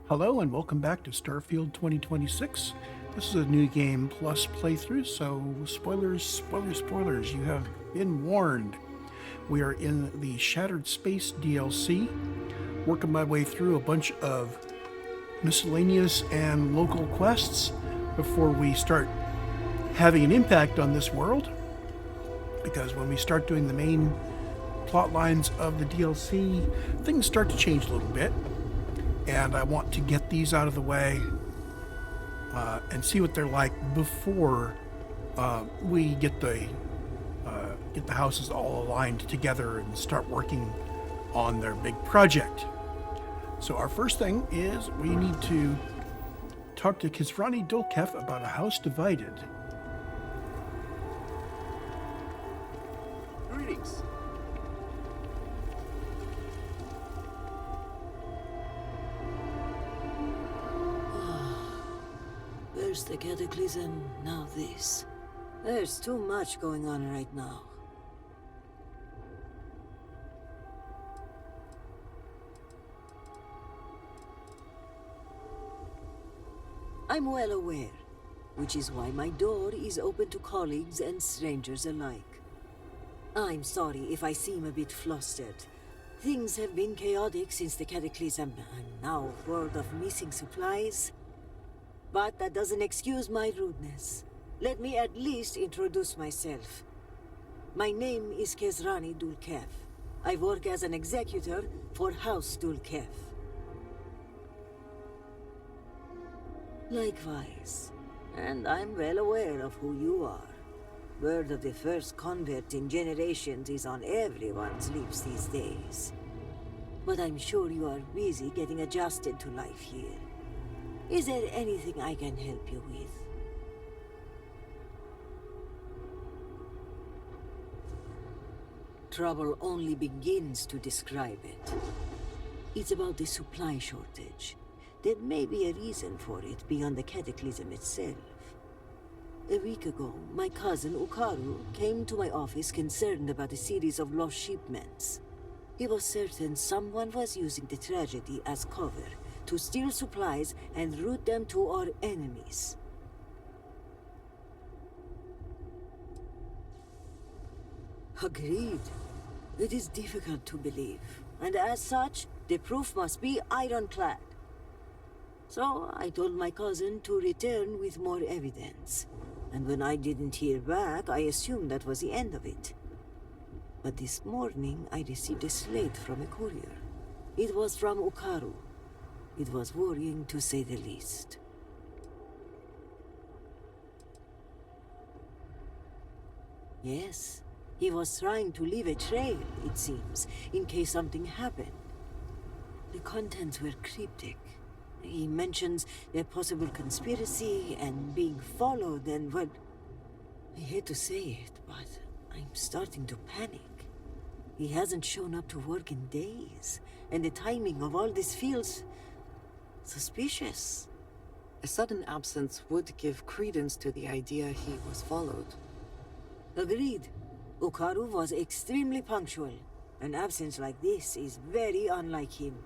Hello and welcome back to Starfield 2026. This is a new game plus playthrough, so spoilers, you have been warned. We are in the Shattered Space DLC, working my way through a bunch of miscellaneous and local quests before we start having an impact on this world. Because when we start doing the main plot lines of the DLC, things start to change a little bit. And I want to get these out of the way and see what they're like before we get the houses all aligned together and start working on their big project. So our first thing is we need to talk to Kizrani Dulkev about a house divided. Greetings. First the cataclysm, now this. There's too much going on right now. I'm well aware, which is why my door is open to colleagues and strangers alike. I'm sorry if I seem a bit flustered. Things have been chaotic since the cataclysm, and now word of missing supplies. But that doesn't excuse my rudeness. Let me at least introduce myself. My name is Kizrani Dulkev. I work as an executor for House Dulkev. Likewise. And I'm well aware of who you are. Word of the first convert in generations is on everyone's lips these days. But I'm sure you are busy getting adjusted to life here. Is there anything I can help you with? Trouble only begins to describe it. It's about the supply shortage. There may be a reason for it beyond the cataclysm itself. A week ago, my cousin Ukaru came to my office concerned about a series of lost shipments. He was certain someone was using the tragedy as cover to steal supplies and route them to our enemies. Agreed. It is difficult to believe, and as such, the proof must be ironclad. So I told my cousin to return with more evidence. And when I didn't hear back, I assumed that was the end of it. But this morning, I received a slate from a courier. It was from Ukaru. It was worrying, to say the least. Yes, he was trying to leave a trail, it seems, in case something happened. The contents were cryptic. He mentions a possible conspiracy and being followed and what... I hate to say it, but I'm starting to panic. He hasn't shown up to work in days, and the timing of all this feels... suspicious. A sudden absence would give credence to the idea he was followed. Agreed. Ukaru was extremely punctual. An absence like this is very unlike him.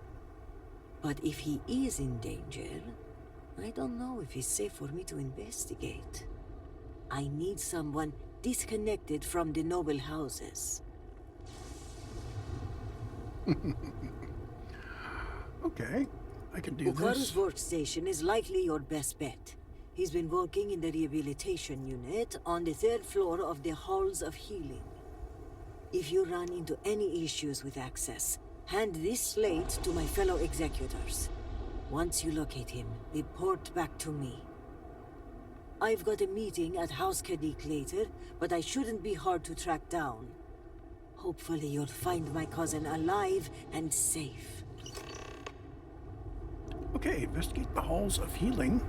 But if he is in danger, I don't know if it's safe for me to investigate. I need someone disconnected from the noble houses. Okay, I can do Ukaru's this. workstation is likely your best bet. He's been working in the rehabilitation unit on the 3rd floor of the Halls of Healing. If you run into any issues with access, hand this slate to my fellow executors. Once you locate him, report back to me. I've got a meeting at House Kadik later, but I shouldn't be hard to track down. Hopefully you'll find my cousin alive and safe. Okay, investigate the Halls of Healing.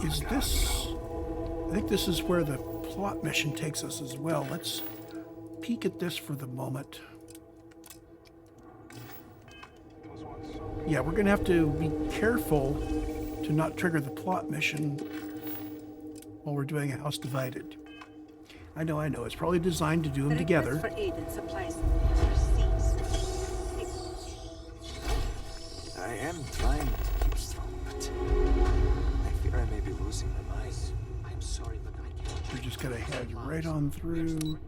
Is this... I think this is where the plot mission takes us as well. Let's peek at this for the moment. Yeah, we're going to have to be careful to not trigger the plot mission while we're doing a house divided. I know. It's probably designed to do them together. For aid and supplies has ceased. I am trying to keep strong, but I fear I may be losing my mind. I'm sorry, but I can't. We're just gonna head right on through.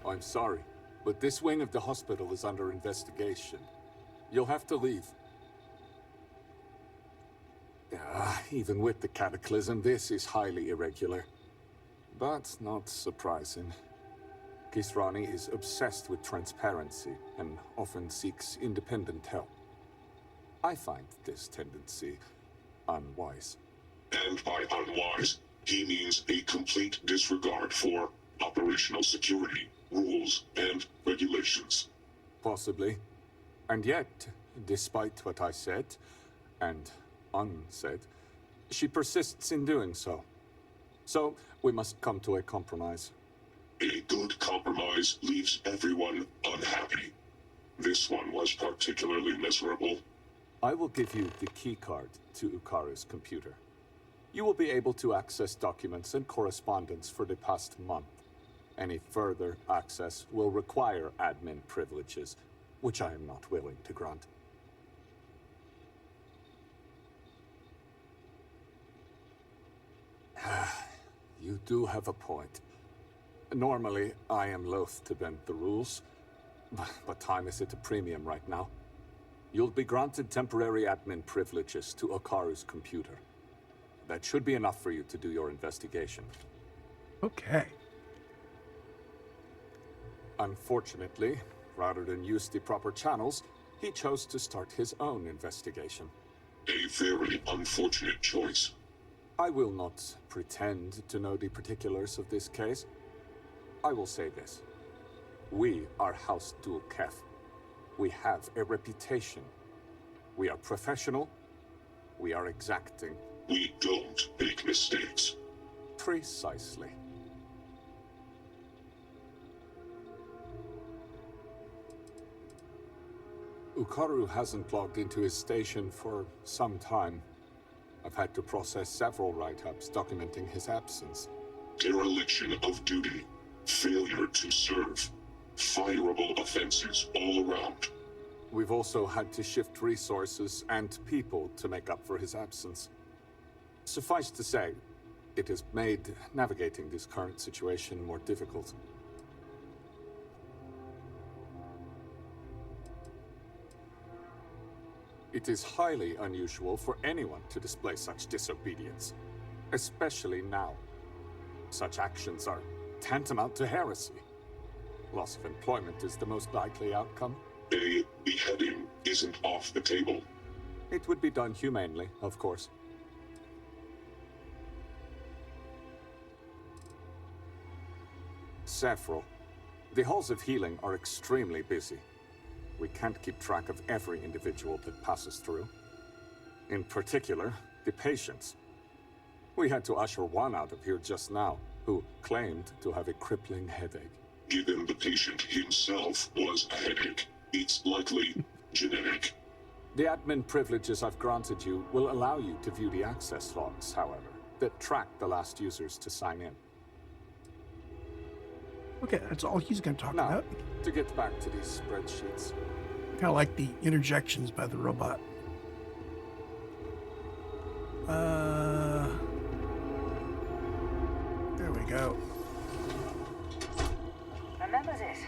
I'm sorry, but this wing of the hospital is under investigation. You'll have to leave. Even with the cataclysm, this is highly irregular. But not surprising. Kisrani is obsessed with transparency and often seeks independent help. I find this tendency unwise. And by unwise, he means a complete disregard for operational security, rules, and regulations. Possibly. And yet, despite what I said, and unsaid, she persists in doing so. So, we must come to a compromise. A good compromise leaves everyone unhappy. This one was particularly miserable. I will give you the keycard to Ukaru's computer. You will be able to access documents and correspondence for the past month. Any further access will require admin privileges, which I am not willing to grant. You do have a point. Normally, I am loath to bend the rules, but time is at a premium right now. You'll be granted temporary admin privileges to Okaru's computer. That should be enough for you to do your investigation. Okay. Unfortunately, rather than use the proper channels, he chose to start his own investigation. A very unfortunate choice. I will not pretend to know the particulars of this case. I will say this. We are House Dul Kef. We have a reputation. We are professional. We are exacting. We don't make mistakes. Precisely. Ukaru hasn't logged into his station for some time. I've had to process several write-ups documenting his absence. Dereliction of duty. Failure to serve. Fireable offenses all around. We've also had to shift resources and people to make up for his absence. Suffice to say, it has made navigating this current situation more difficult. It is highly unusual for anyone to display such disobedience, especially now. Such actions are tantamount to heresy. Loss of employment is the most likely outcome. A beheading isn't off the table. It would be done humanely, of course. Several. The halls of healing are extremely busy. We can't keep track of every individual that passes through. In particular, the patients. We had to usher one out of here just now, who claimed to have a crippling headache. Given the patient himself was a headache, it's likely genetic. The admin privileges I've granted you will allow you to view the access logs, however, that track the last users to sign in. Okay, that's all he's going to talk Now, about. to get back to these spreadsheets. Kind of like the interjections by the robot. There we go. Remember this.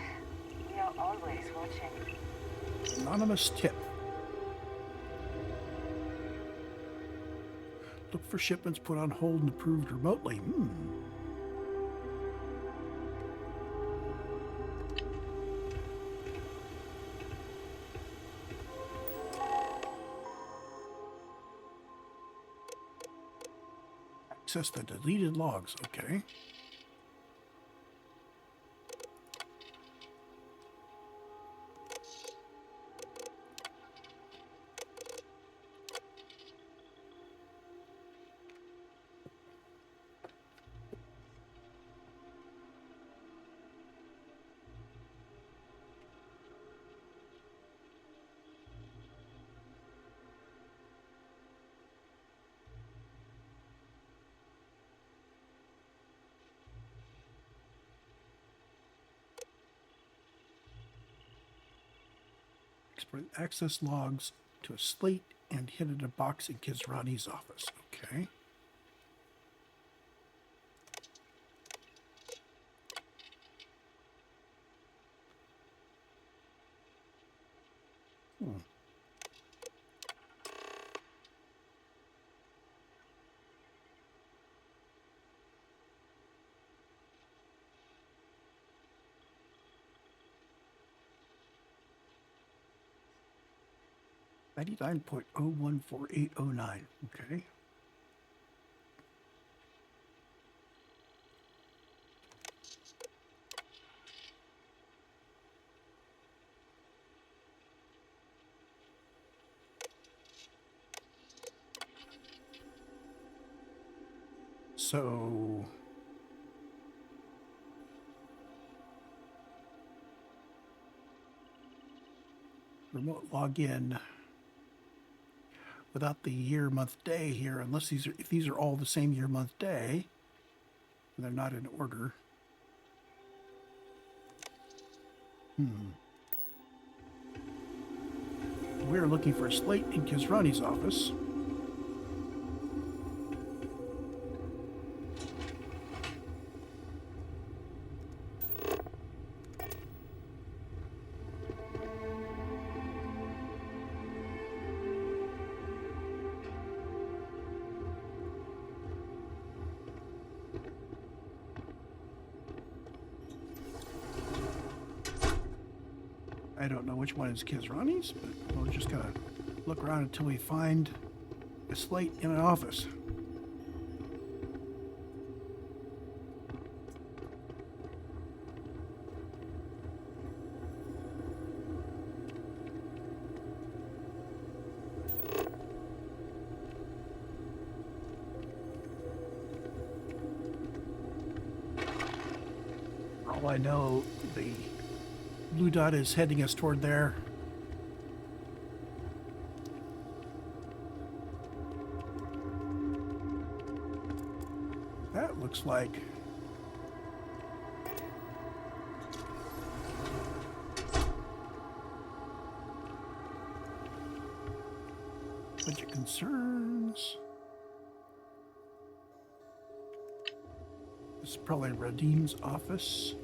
We are always watching. Anonymous tip. Look for shipments put on hold and approved remotely. Access the deleted logs. Okay. Access logs to a slate and hidden a box in Kizrani's office. Okay. $99.014809. Okay. So remote login without the year, month, day here, unless if these are all the same year, month, day, and they're not in order. We're looking for a slate in Kizrani's office. I don't know which one is Kizrani's, but we'll just gotta look around until we find a slate in an office. For all I know, the blue dot is heading us toward there. That looks like budget concerns. This is probably Radim's office.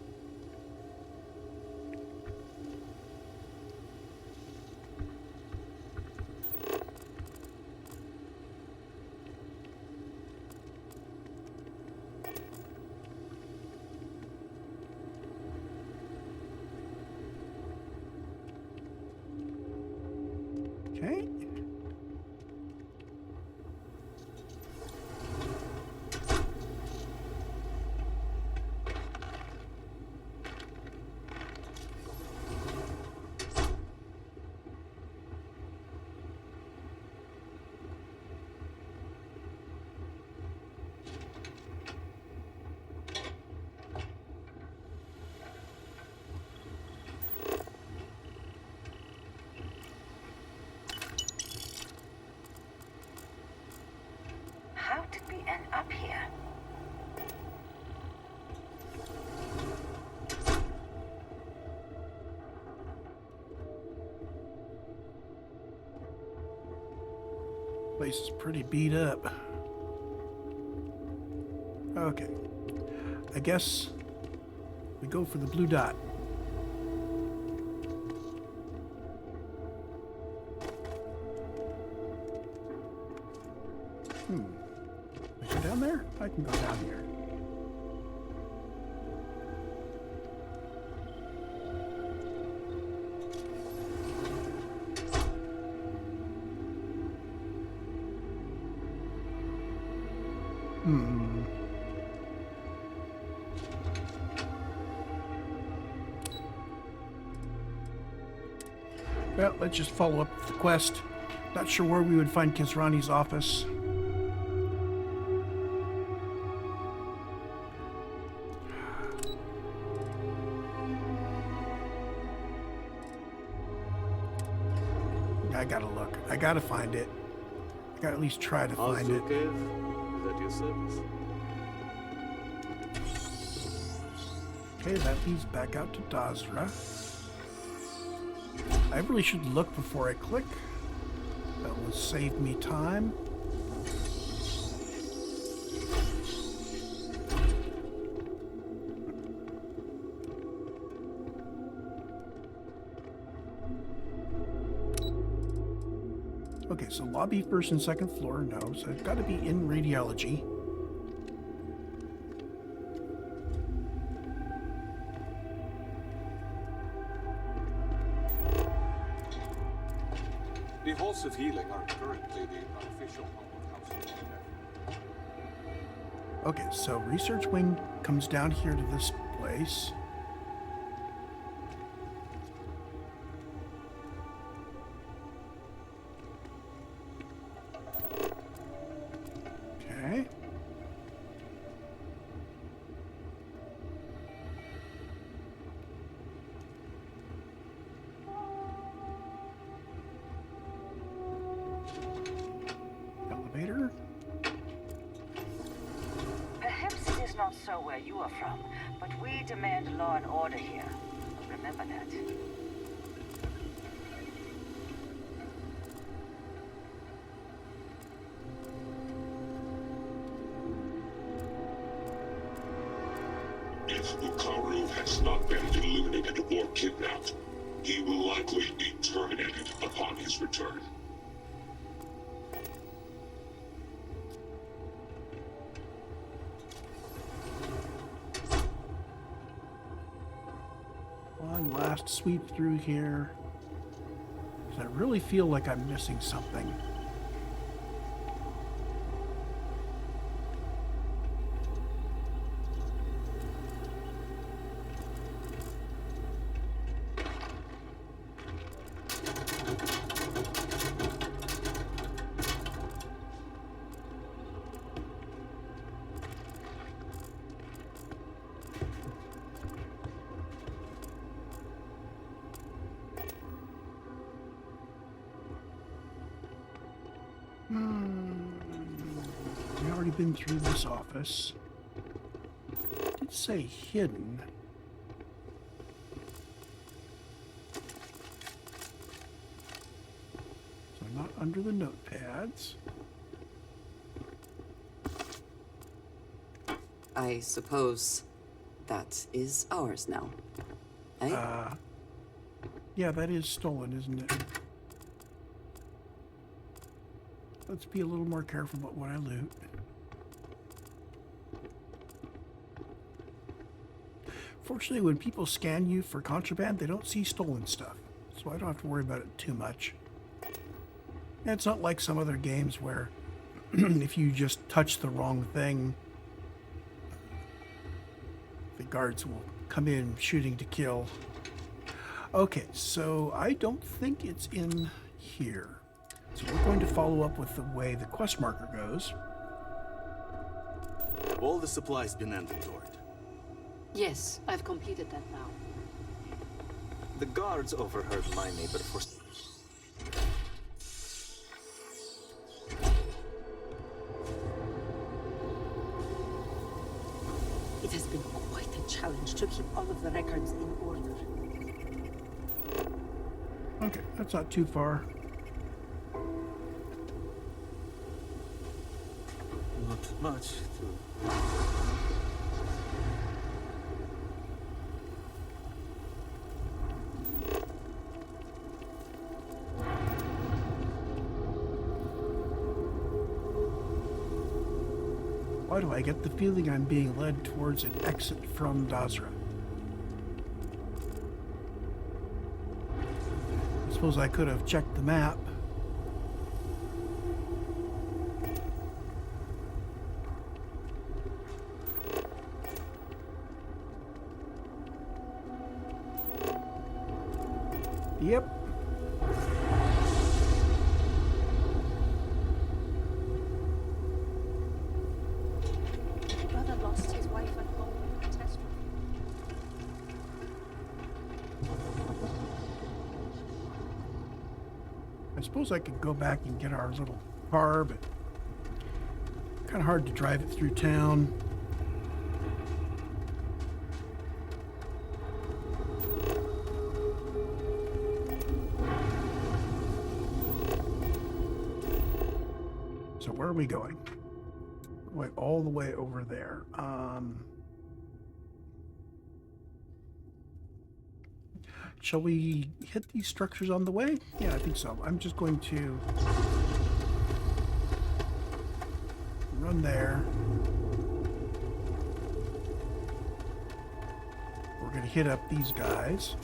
Okay. How did we end up here? Place is pretty beat up. Okay. I guess we go for the blue dot. Can I go down there? I can go down here. Well, let's just follow up with the quest. Not sure where we would find Kizrani's office. I gotta look. I gotta find it. I gotta at least try to find it. Cave? Is that your service? Okay, that leads back out to Dazra. I really should look before I click. That will save me time. Okay, so lobby first and second floor. No, so I've got to be in radiology. The halls of healing are currently the unofficial home of House of Death. Okay, so research wing comes down here to this place. Okay. Elevator. Perhaps it is not so where you are from, but we demand law and order here. Remember that. If Bukaru has not been eliminated or kidnapped, he will likely be terminated upon his return. One last sweep through here. 'Cause I really feel like I'm missing something. We've already been through this office. It did say hidden. So not under the notepads. I suppose that is ours now. Eh? Yeah, that is stolen, isn't it? Let's be a little more careful about what I loot. Fortunately, when people scan you for contraband, they don't see stolen stuff. So I don't have to worry about it too much. And it's not like some other games where if you just touch the wrong thing, the guards will come in shooting to kill. Okay, so I don't think it's in here. So we're going to follow up with the way the quest marker goes. Have all the supplies been inventoried? Yes, I've completed that now. The guards overheard my neighbor for... It has been quite a challenge to keep all of the records in order. Okay, that's not too far. Not much to... Why do I get the feeling I'm being led towards an exit from Dazra? I suppose I could have checked the map. Yep. Brother lost his wife and home in a catastrophe. I suppose I could go back and get our little car, but kind of hard to drive it through town. So where are we going? All the way over there. Shall we hit these structures on the way? Yeah, I think so. I'm just going to run there. We're going to hit up these guys.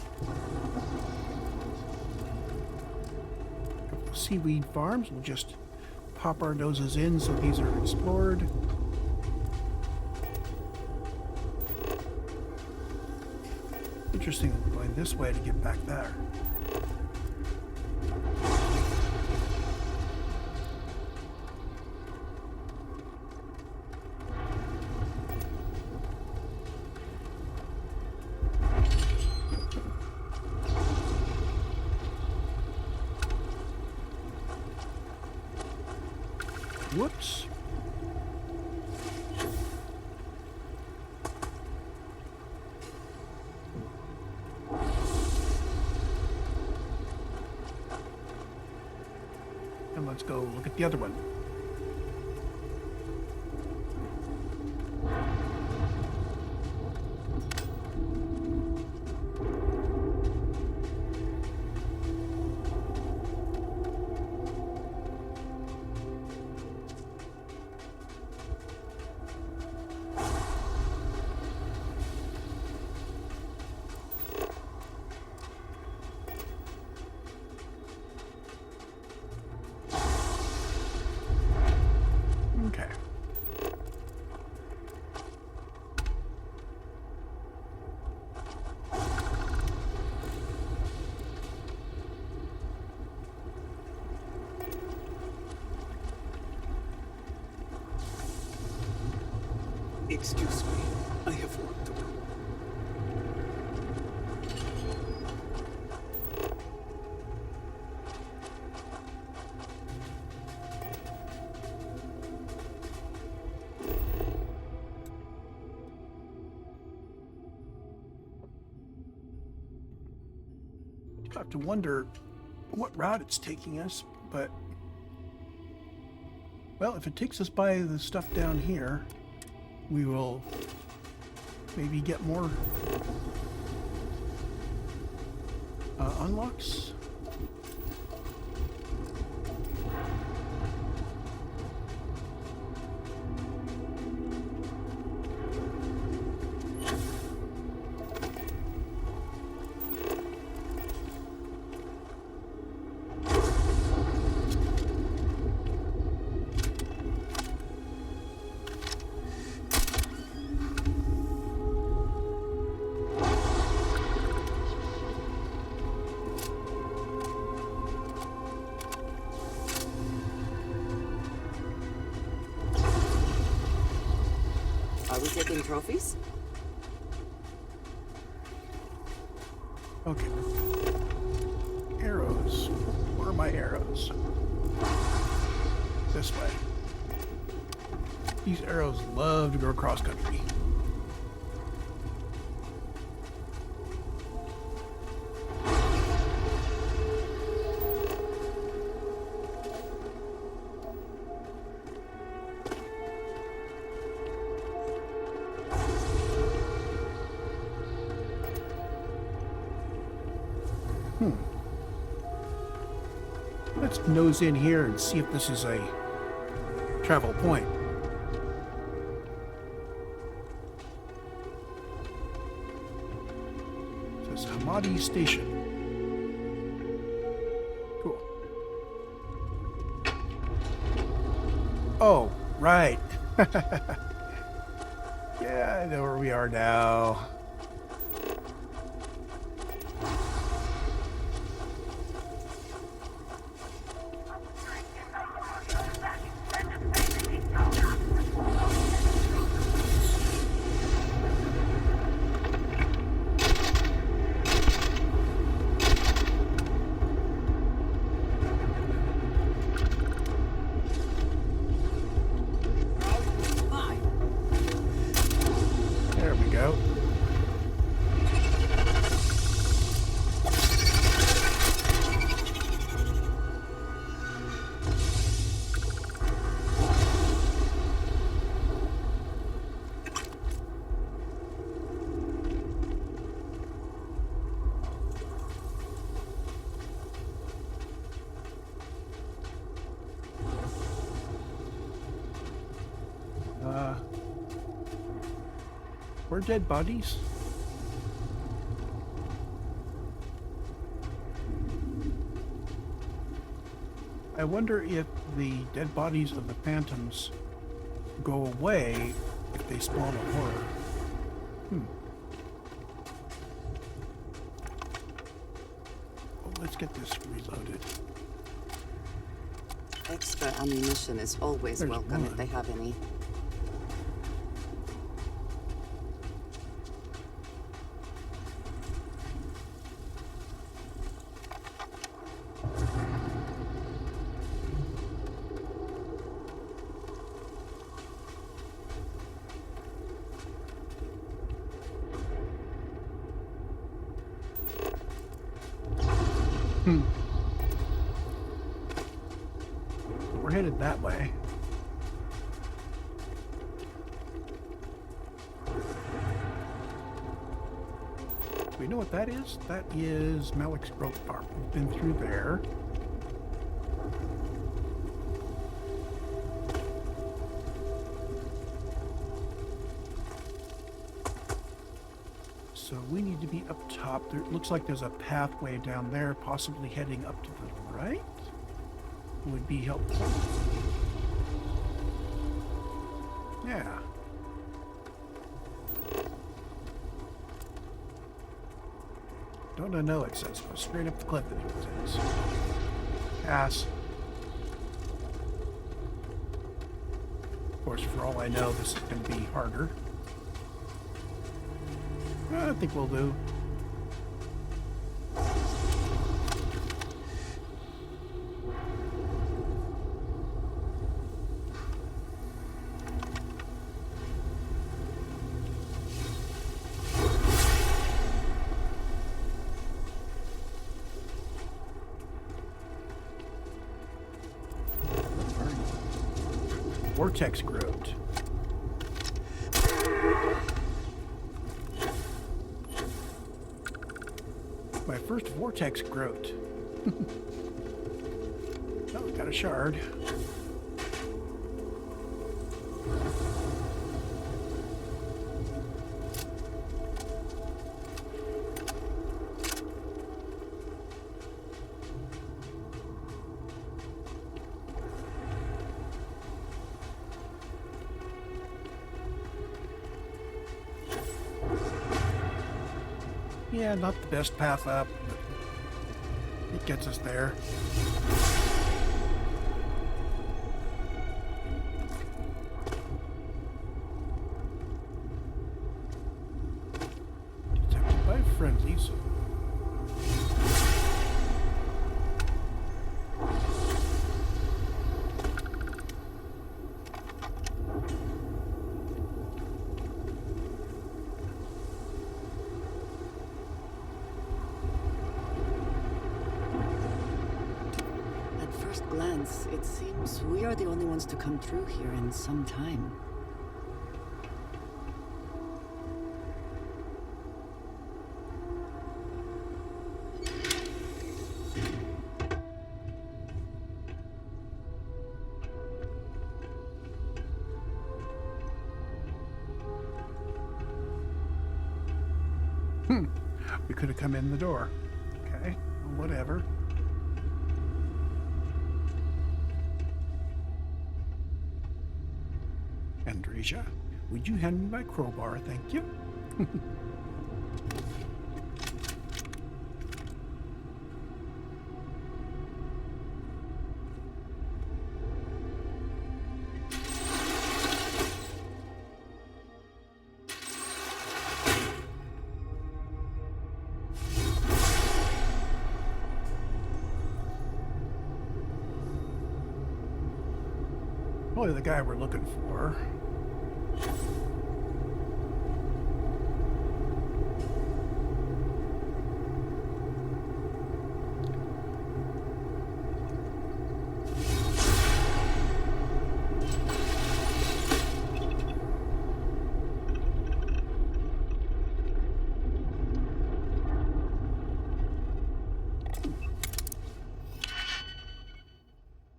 Seaweed farms. We'll just pop our noses in so these are explored. Interesting, we're going this way to get back there. Whoops. And let's go look at the other one. Okay. Excuse me, I have work to do. You have to wonder what route it's taking us, but well, if it takes us by the stuff down here, we will maybe get more unlocks. Are we taking trophies? Okay. Arrows. Where are my arrows? This way. These arrows love to go cross country. Let's nose in here and see if this is a travel point. It says Hamadi Station. Cool. Oh, right. Yeah, I know where we are now. There we go. Or dead bodies? I wonder if the dead bodies of the phantoms go away if they spawn a horror. Oh, let's get this reloaded. Extra ammunition is always There's welcome if one. they have any. We're headed that way. We know what that is? That is Malik's growth farm. We've been through there. So we need to be up top. There it looks like there's a pathway down there, possibly heading up to the right. Would be helpful. Yeah. Don't I know it says go straight up the cliff, I think it says. Pass. Of course, for all I know, this is going to be harder. I think we'll do. Vortex growth. My first vortex growth. Oh, we got a shard. Yeah, not the best path up, but it gets us there. Detected by friendlies. Glance, it seems we are the only ones to come through here in some time. We could have come in the door. Okay, whatever. Andreja, would you hand me my crowbar? Thank you. Probably the guy we're looking for.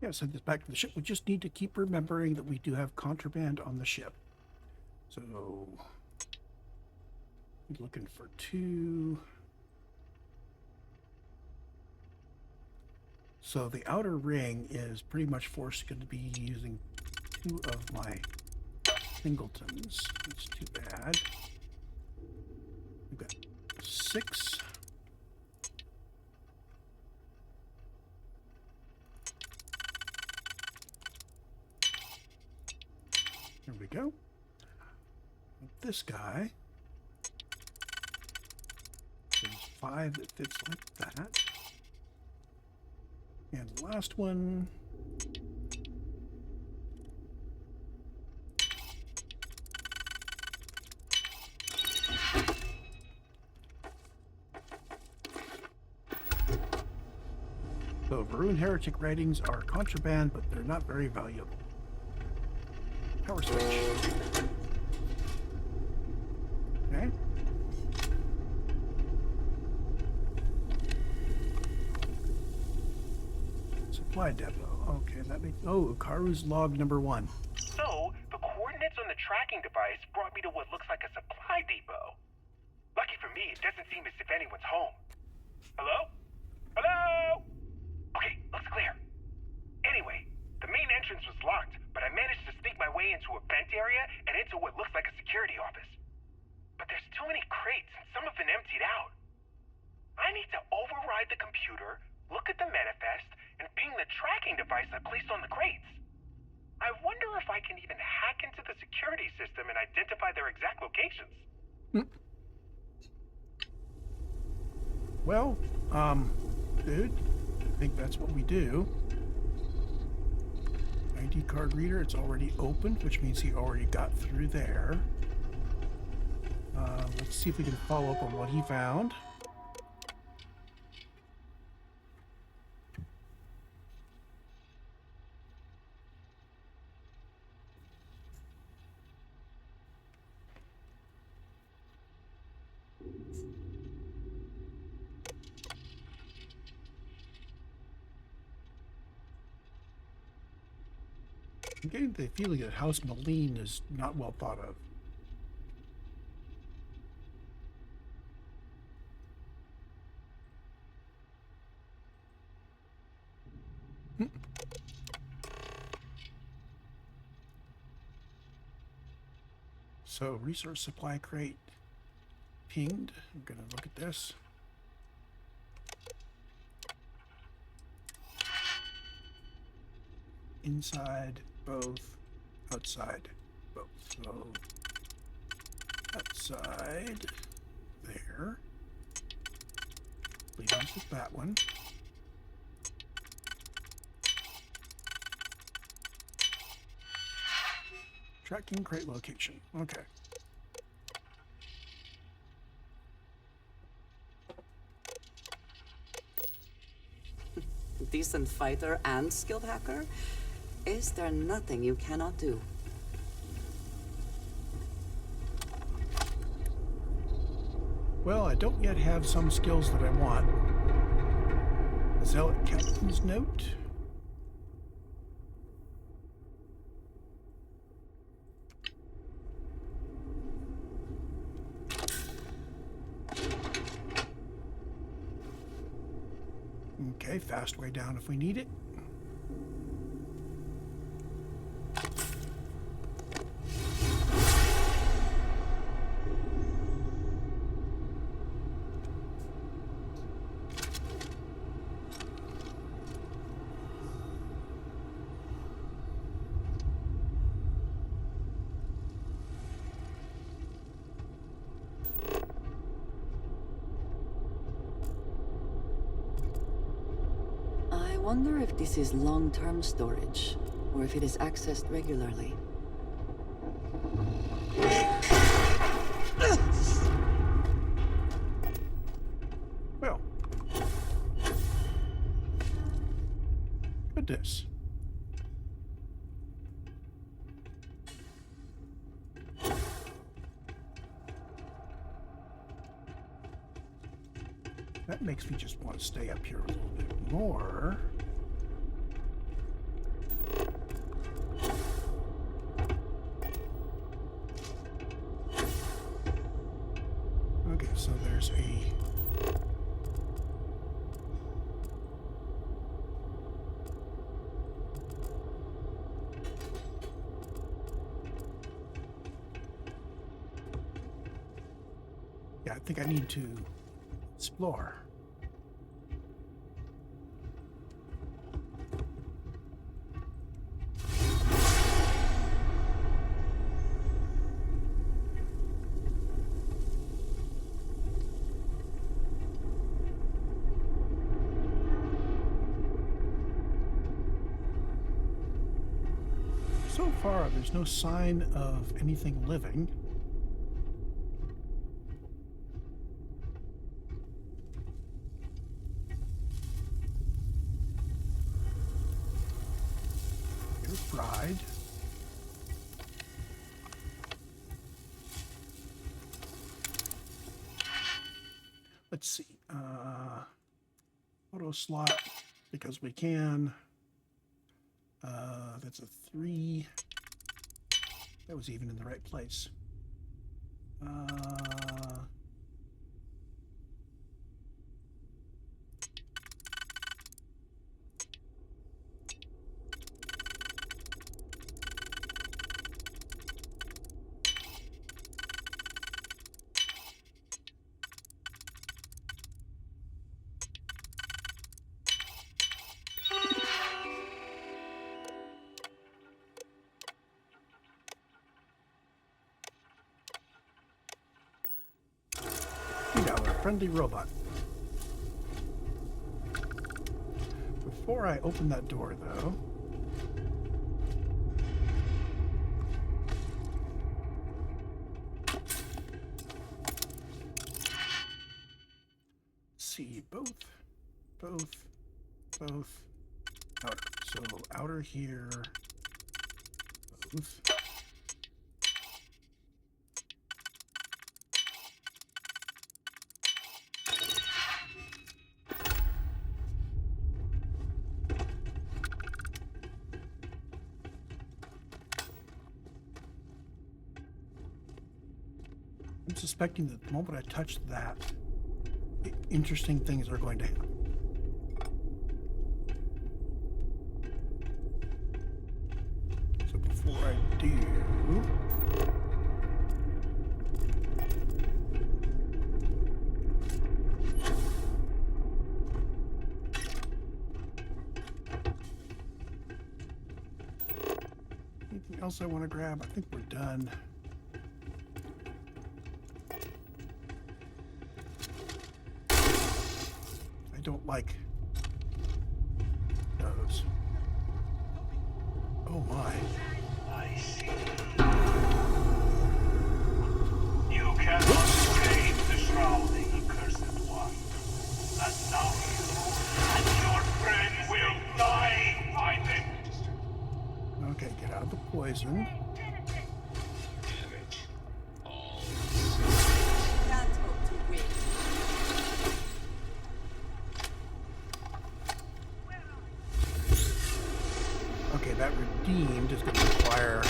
Yeah, send this back to the ship. We just need to keep remembering that we do have contraband on the ship. So, looking for 2. So the outer ring is pretty much forced going to be using 2 of my singletons. That's too bad. We've got 6. There we go. This guy. There's 5 that fits like that. And the last one. So Varun heretic writings are contraband, but they're not very valuable. Power switch. Okay. Supply depot. Okay, that makes... Oh, Karu's log number 1. So, the coordinates on the tracking device brought me to what looks like a supply depot. Lucky for me, it doesn't seem as if anyone's home. Hello? Hello? Okay, looks clear. Anyway, the main entrance was locked, but I managed to sneak my way into a vent area and into what looks like a security office. But there's too many crates, and some have been emptied out. I need to override the computer, look at the manifest, and ping the tracking device I placed on the crates. I wonder if I can even hack into the security system and identify their exact locations. Well, dude, I think that's what we do. ID card reader, it's already opened, which means he already got through there. Let's see if we can follow up on what he found. I'm getting the feeling that House Moline is not well thought of. So, resource supply crate pinged. I'm going to look at this. Inside both, outside both. So, outside there. Lead on with that one. Tracking crate location. Okay. Decent fighter and skilled hacker? Is there nothing you cannot do? Well, I don't yet have some skills that I want. Zealot Captain's Note. Okay, fast way down if we need it. I wonder if this is long-term storage, or if it is accessed regularly. Well. Goodness. That makes me just want to stay up here a little bit more. Yeah, I think I need to explore. So far, there's no sign of anything living. Here's Bride. Let's see. Auto slot, because we can. That's a 3. That was even in the right place. Friendly robot. Before I open that door, though, see both, outer. So outer here, both. I'm suspecting that the moment I touch that, interesting things are going to happen. So before I do, anything else I want to grab? I think we're done. Don't like those. Oh my. I see. You cannot escape the shrouding, accursed one. And now you and your friend will die by them. Okay, get out of the poison. Okay, that redeemed is going to require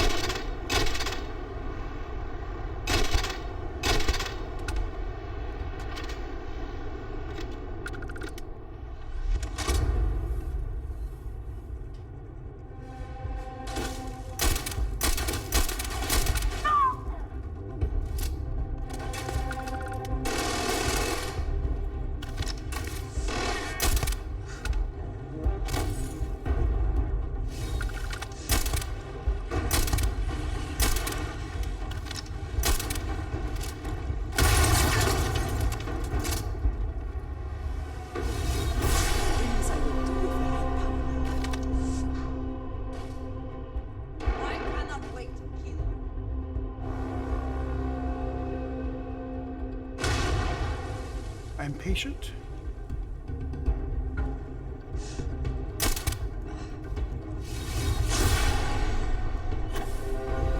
I'm patient.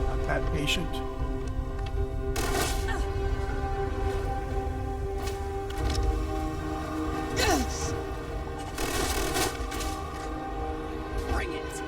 Not that patient. Bring it.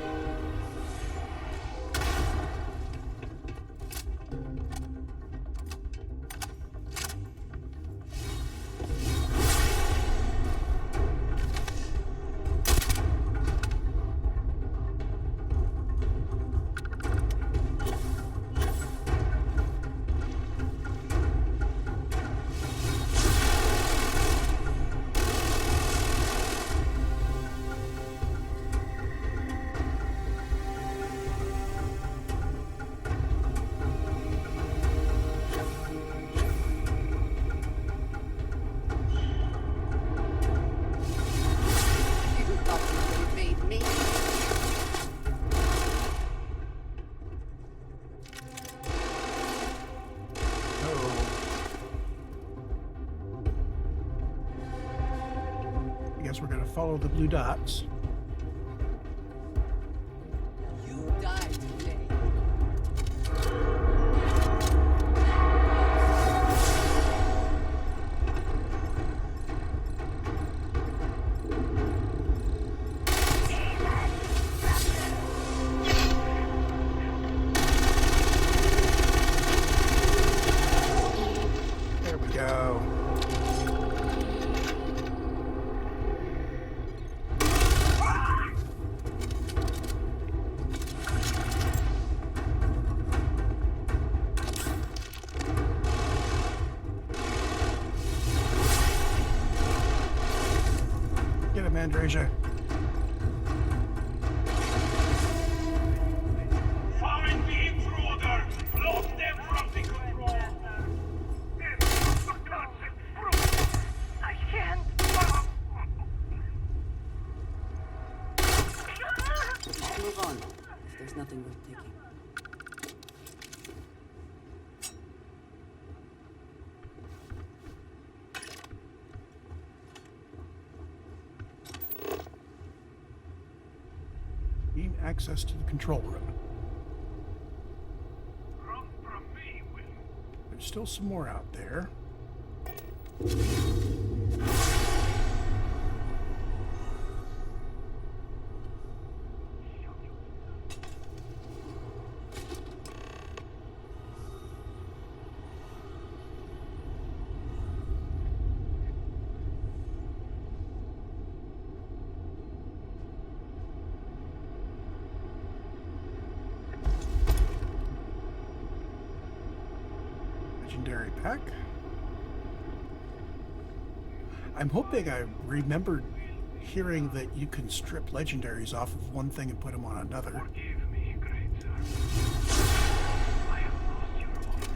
we're going to follow the blue dots. You died today. There we go. Get him, Andreja. Find the intruder! Block them from the control! I can't. Let's move on, if there's nothing worth taking. Gain access to the control room. Run from me, Will. There's still some more out there. Legendary pack. I'm hoping I remembered hearing that you can strip legendaries off of one thing and put them on another. Forgive me, great sir. I have lost your honor.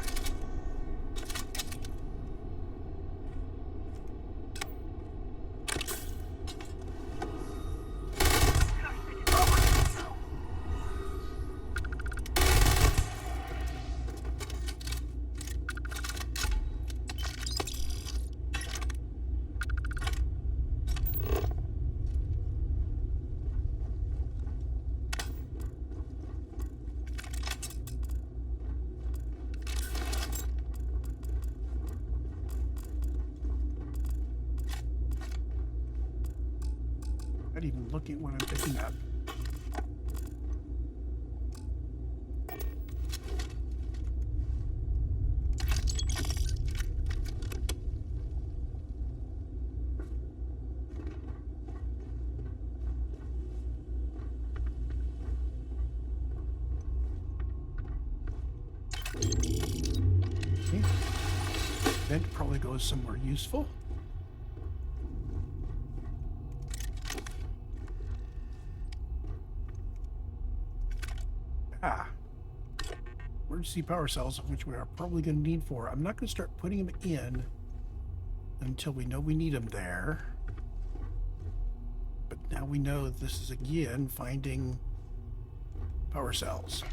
Not even looking at what I'm picking up. Okay. Vent probably goes somewhere useful. Emergency power cells, which we are probably going to need for. I'm not going to start putting them in until we know we need them there. But now we know this is again finding power cells.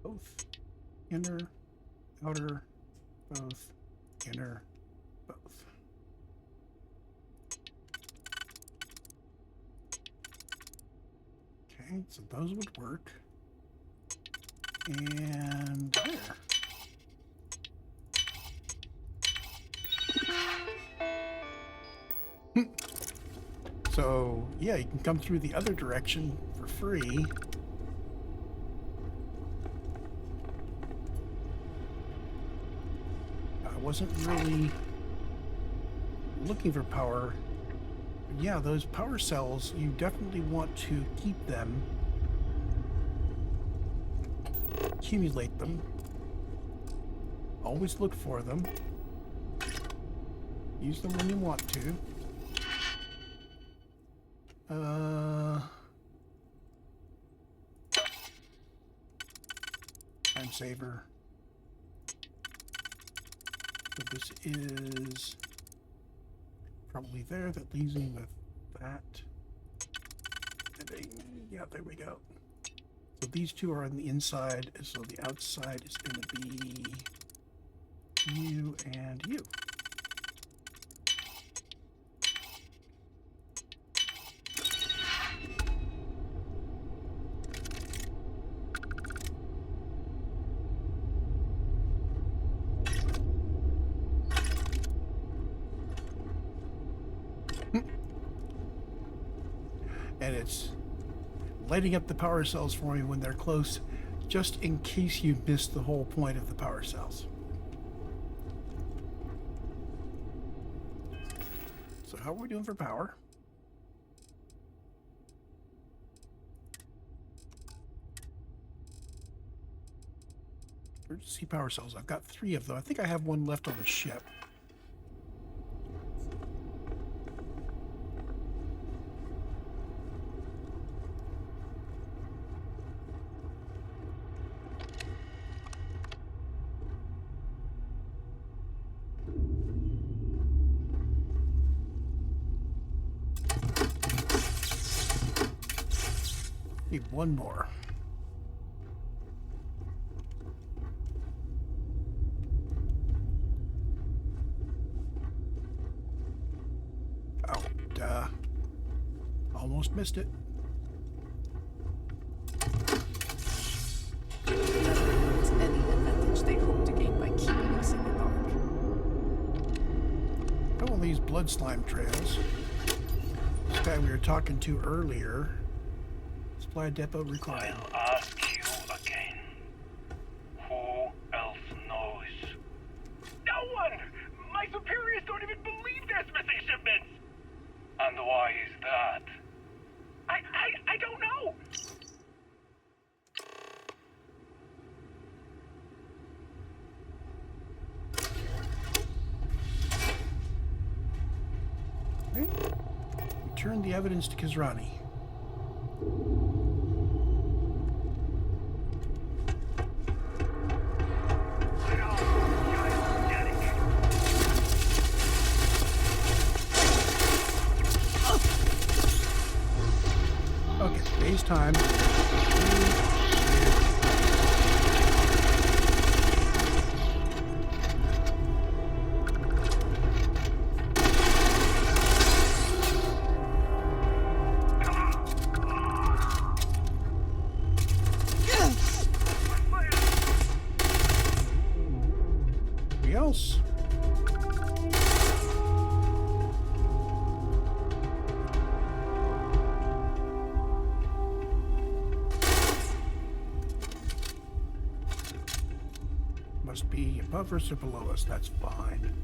Both inner, outer, both inner, both. Okay, so those would work. And there. So, yeah, you can come through the other direction for free. I wasn't really looking for power. But yeah, those power cells, you definitely want to keep them, accumulate them, always look for them, use them when you want to. Time saver. So this is probably there. That leaves me with that. Yeah, there we go. So these two are on the inside, so the outside is going to be you and you. And it's lighting up the power cells for me when they're close, just in case you missed the whole point of the power cells. So how are we doing for power? Emergency power cells. I've got 3 of them. I think I have one left on the ship. Need one more. Oh, duh. Almost missed it. There's any advantage they hope to gain by keeping us in the dark. Oh, these blood slime trails. This guy we were talking to earlier. Supply depot required. I'll ask you again. Who else knows? No one! My superiors don't even believe there's missing shipments! And why is that? I don't know! Right. Return the evidence to Kizrani. Okay, base time. Anybody else? Must be above us or below us. That's fine.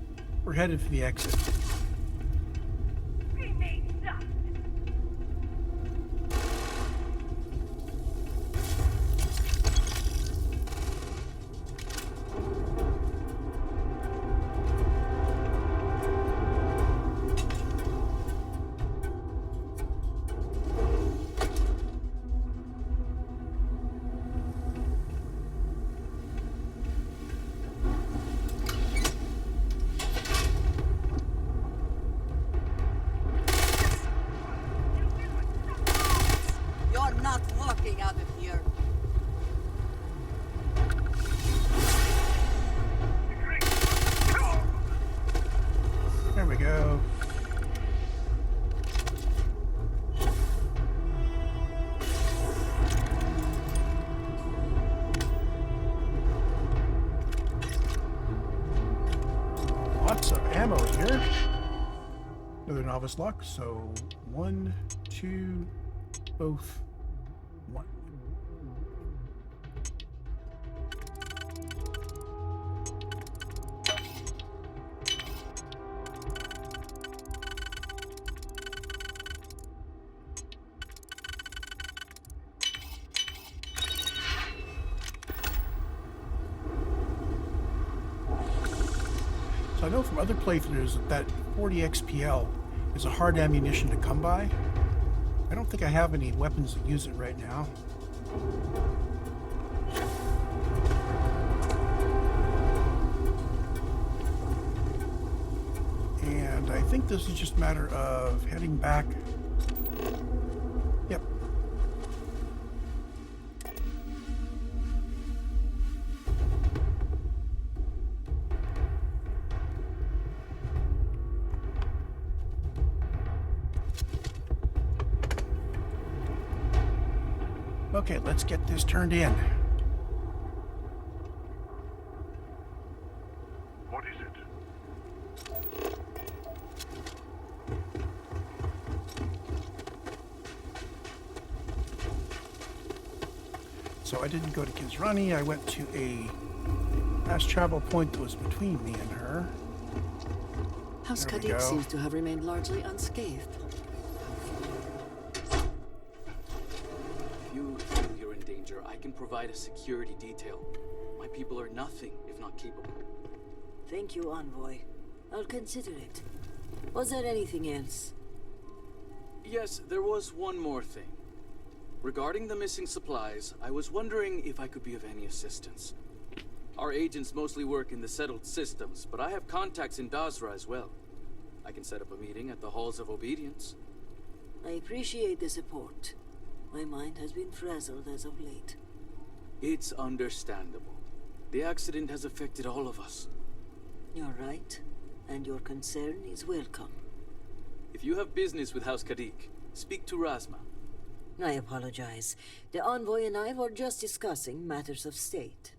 We're headed for the exit. You're not walking out of here. There we go. Lots of ammo here. Another novice lock, so 1, 2, both 1. So I know from other playthroughs that 40 XPL is a hard ammunition to come by. I don't think I have any weapons that use it right now. And I think this is just a matter of heading back. Yep. Okay, let's get this turned in. What is it? So I didn't go to Kizrani, I went to a fast travel point that was between me and her. House There we Kadik go. seems to have remained largely unscathed. If you feel you're in danger, I can provide a security detail. My people are nothing if not capable. Thank you, Envoy. I'll consider it. Was there anything else? Yes, there was one more thing. Regarding the missing supplies, I was wondering if I could be of any assistance. Our agents mostly work in the settled systems, but I have contacts in Dazra as well. I can set up a meeting at the Halls of Obedience. I appreciate the support. My mind has been frazzled as of late. It's understandable. The accident has affected all of us. You're right, and your concern is welcome. If you have business with House Kadik, speak to Razma. I apologize. The Envoy and I were just discussing matters of state.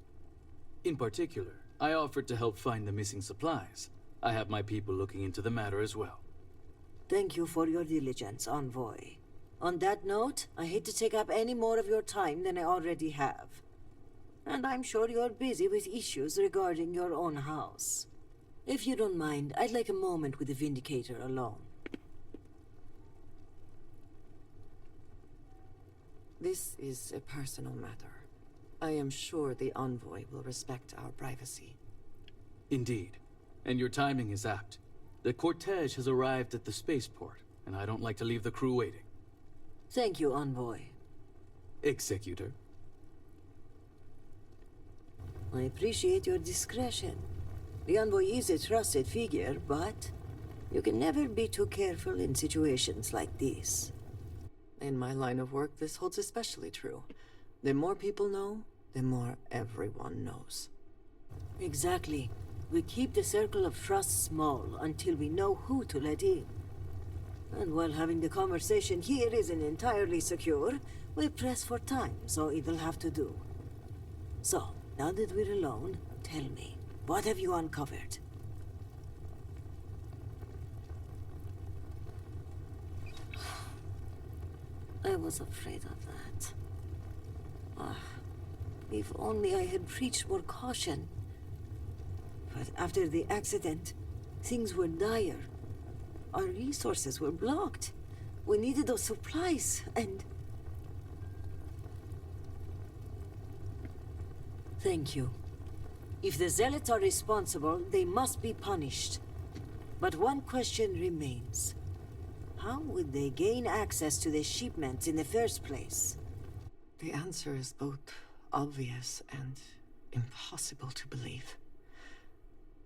In particular, I offered to help find the missing supplies. I have my people looking into the matter as well. Thank you for your diligence, Envoy. On that note, I hate to take up any more of your time than I already have. And I'm sure you're busy with issues regarding your own house. If you don't mind, I'd like a moment with the Vindicator alone. This is a personal matter. I am sure the Envoy will respect our privacy. Indeed. And your timing is apt. The cortege has arrived at the spaceport, and I don't like to leave the crew waiting. Thank you, Envoy. Executor. I appreciate your discretion. The Envoy is a trusted figure, but you can never be too careful in situations like this. In my line of work, this holds especially true. The more people know, the more everyone knows. Exactly. We keep the circle of trust small until we know who to let in. And while having the conversation here isn't entirely secure, we press for time, so it'll have to do. So, now that we're alone, tell me, what have you uncovered? I was afraid of that. If only I had preached more caution. But after the accident, things were dire. Our resources were blocked. We needed those supplies, and... Thank you. If the Zealots are responsible, they must be punished. But one question remains. How would they gain access to the shipments in the first place? The answer is both obvious and impossible to believe.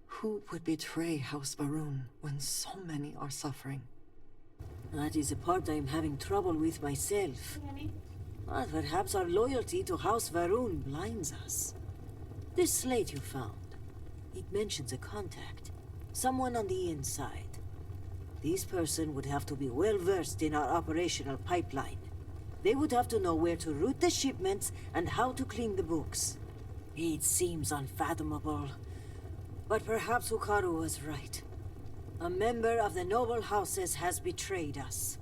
Who would betray House Varun when so many are suffering? That is a part I'm having trouble with myself. But perhaps our loyalty to House Varun blinds us. This slate you found, it mentions a contact. Someone on the inside. This person would have to be well versed in our operational pipeline. They would have to know where to route the shipments and how to clean the books. It seems unfathomable. But perhaps Hukaru was right. A member of the noble houses has betrayed us.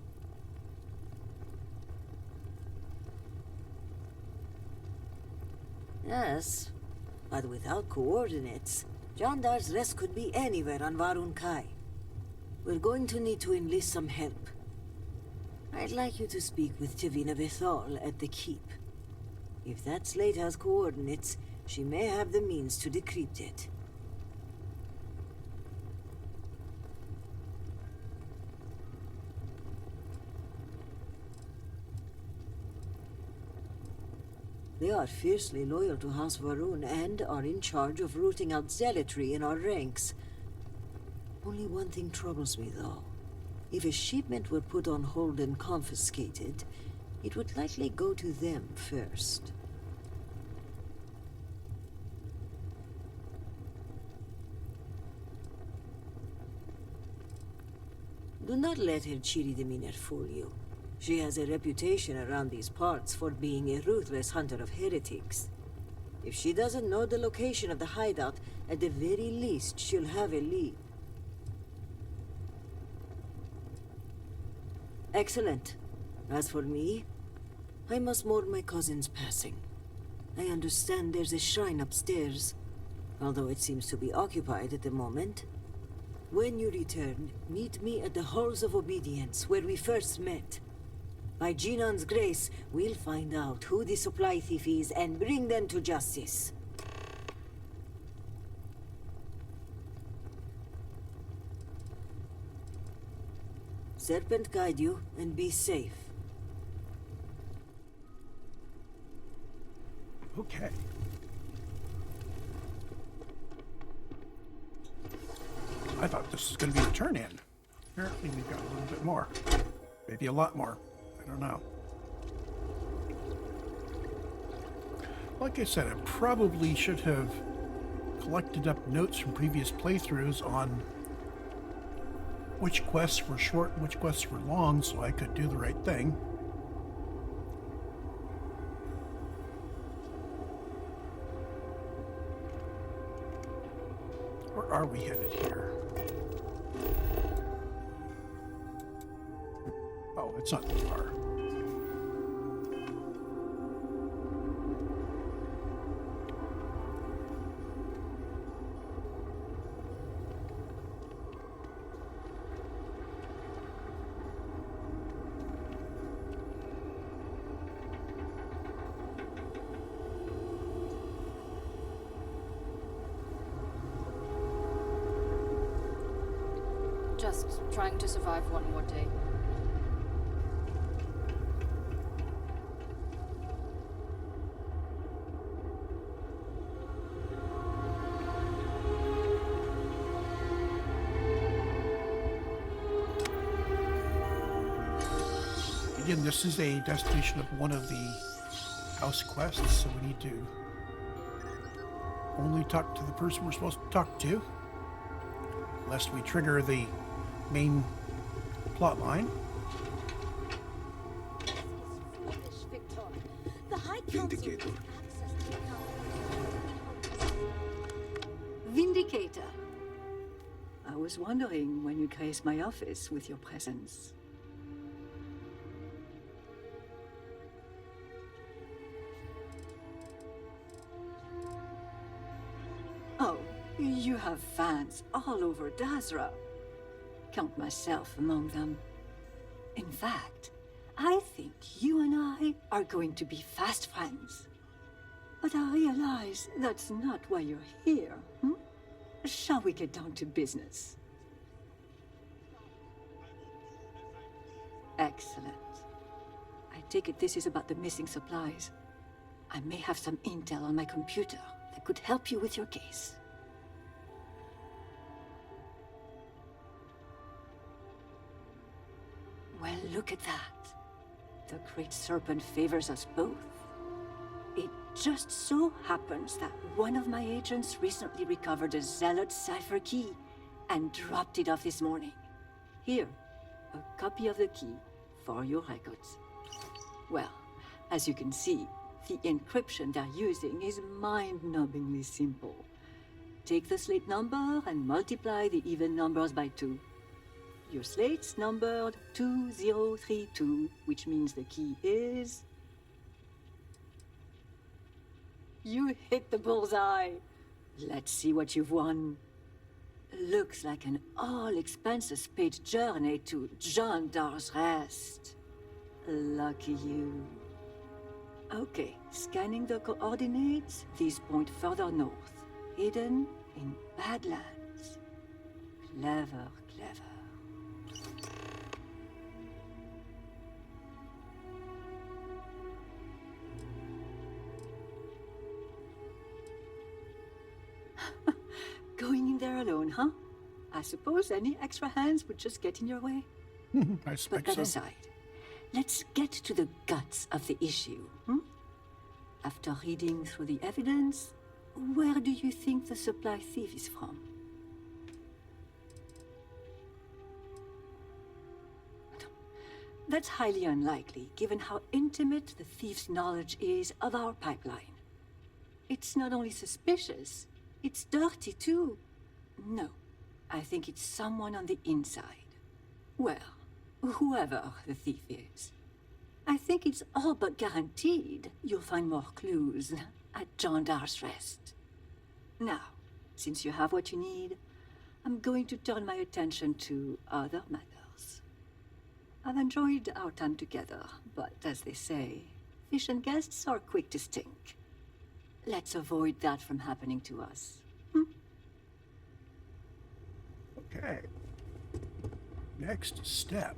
Yes, but without coordinates, Jandar's rest could be anywhere on Varun Kai. We're going to need to enlist some help. I'd like you to speak with Tivina Bethal at the Keep. If that slate has coordinates, she may have the means to decrypt it. They are fiercely loyal to House Varun and are in charge of rooting out zealotry in our ranks. Only one thing troubles me, though. If a shipment were put on hold and confiscated, it would likely go to them first. Do not let her cheery demeanor fool you. She has a reputation around these parts for being a ruthless hunter of heretics. If she doesn't know the location of the hideout, at the very least, she'll have a lead. Excellent. As for me, I must mourn my cousin's passing. I understand there's a shrine upstairs, although it seems to be occupied at the moment. When you return, meet me at the Halls of Obedience, where we first met. By Genon's grace, we'll find out who the supply thief is and bring them to justice. Serpent guide you, and be safe. Okay. I thought this was going to be a turn-in. Apparently we've got a little bit more. Maybe a lot more. I don't know. Like I said, I probably should have collected up notes from previous playthroughs on which quests were short and which quests were long, so I could do the right thing. Where are we headed here? Oh, it's not too far. Just trying to survive one more day. Again, this is a destination of one of the house quests, so we need to only talk to the person we're supposed to talk to, lest we trigger the main plot line. Vindicator. Vindicator. I was wondering when you graced my office with your presence. Oh, you have fans all over Dazra. Count myself among them. In fact, I think you and I are going to be fast friends. But I realize that's not why you're here, hmm? Shall we get down to business? Excellent. I take it this is about the missing supplies. I may have some intel on my computer that could help you with your case. Well, look at that. The Great Serpent favors us both. It just so happens that one of my agents recently recovered a Zealot cipher key and dropped it off this morning. Here, a copy of the key for your records. Well, as you can see, the encryption they're using is mind-numbingly simple. Take the slate number and multiply the even numbers by 2. Your slate's numbered 2032, which means the key is... You hit the bullseye! Let's see what you've won. Looks like an all-expenses-paid journey to John Dar's Rest. Lucky you. Okay, scanning the coordinates, these point further north, hidden in Badlands. Clever, clever. Going in there alone, huh? I suppose any extra hands would just get in your way. I But expect that so. aside, let's get to the guts of the issue. After reading through the evidence, where do you think the supply thief is from? That's highly unlikely, given how intimate the thief's knowledge is of our pipeline. It's not only suspicious, it's dirty too. No, I think it's someone on the inside. Well, whoever the thief is. I think it's all but guaranteed you'll find more clues at Gendar's Rest. Now, since you have what you need, I'm going to turn my attention to other matters. I've enjoyed our time together, but as they say, fish and guests are quick to stink. Let's avoid that from happening to us. Okay. Next step.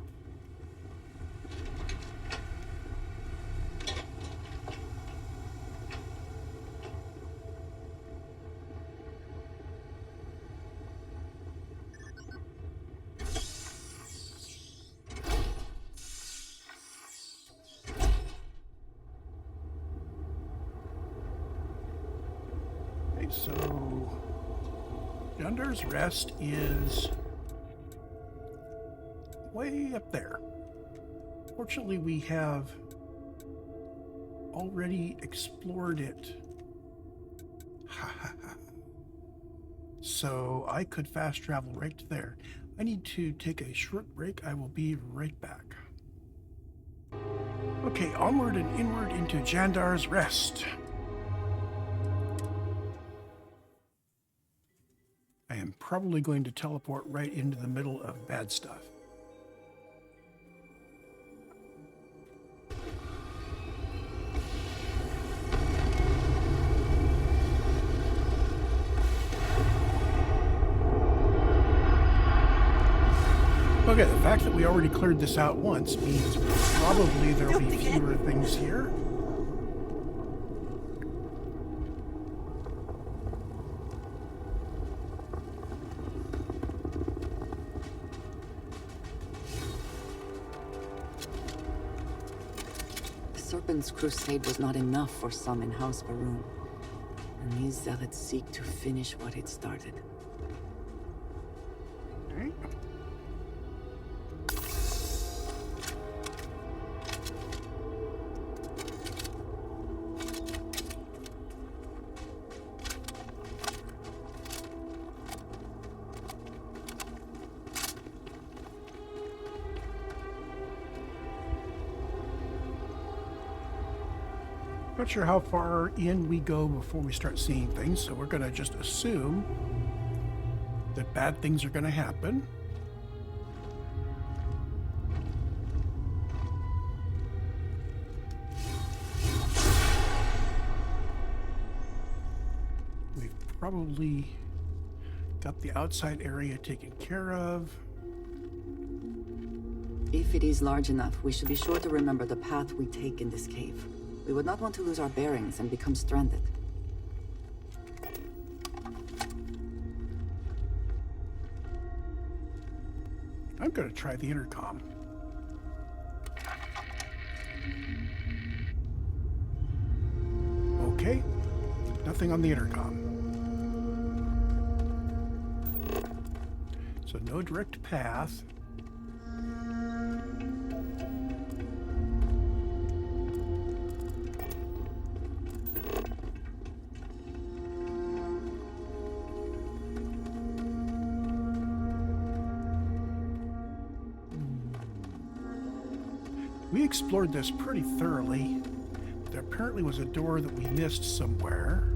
Okay, so Gendar's Rest is way up there. Fortunately, we have already explored it. So I could fast travel right to there. I need to take a short break. I will be right back. Okay, onward and inward into Gendar's Rest. I am probably going to teleport right into the middle of bad stuff. Okay, the fact that we already cleared this out once means probably there'll be fewer things here. The Serpent's crusade was not enough for some in House Baroon, and these zealots seek to finish what it started. Okay. Not sure how far in we go before we start seeing things, so we're going to just assume that bad things are going to happen. We've probably got the outside area taken care of. If it is large enough, we should be sure to remember the path we take in this cave. We would not want to lose our bearings and become stranded. I'm going to try the intercom. Okay, nothing on the intercom. So no direct path. We explored this pretty thoroughly. There apparently was a door that we missed somewhere.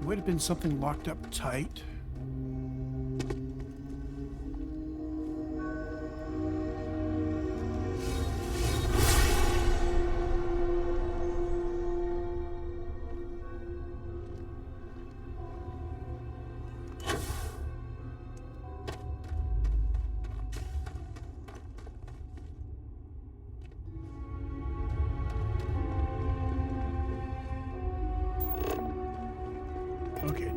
It would have been something locked up tight.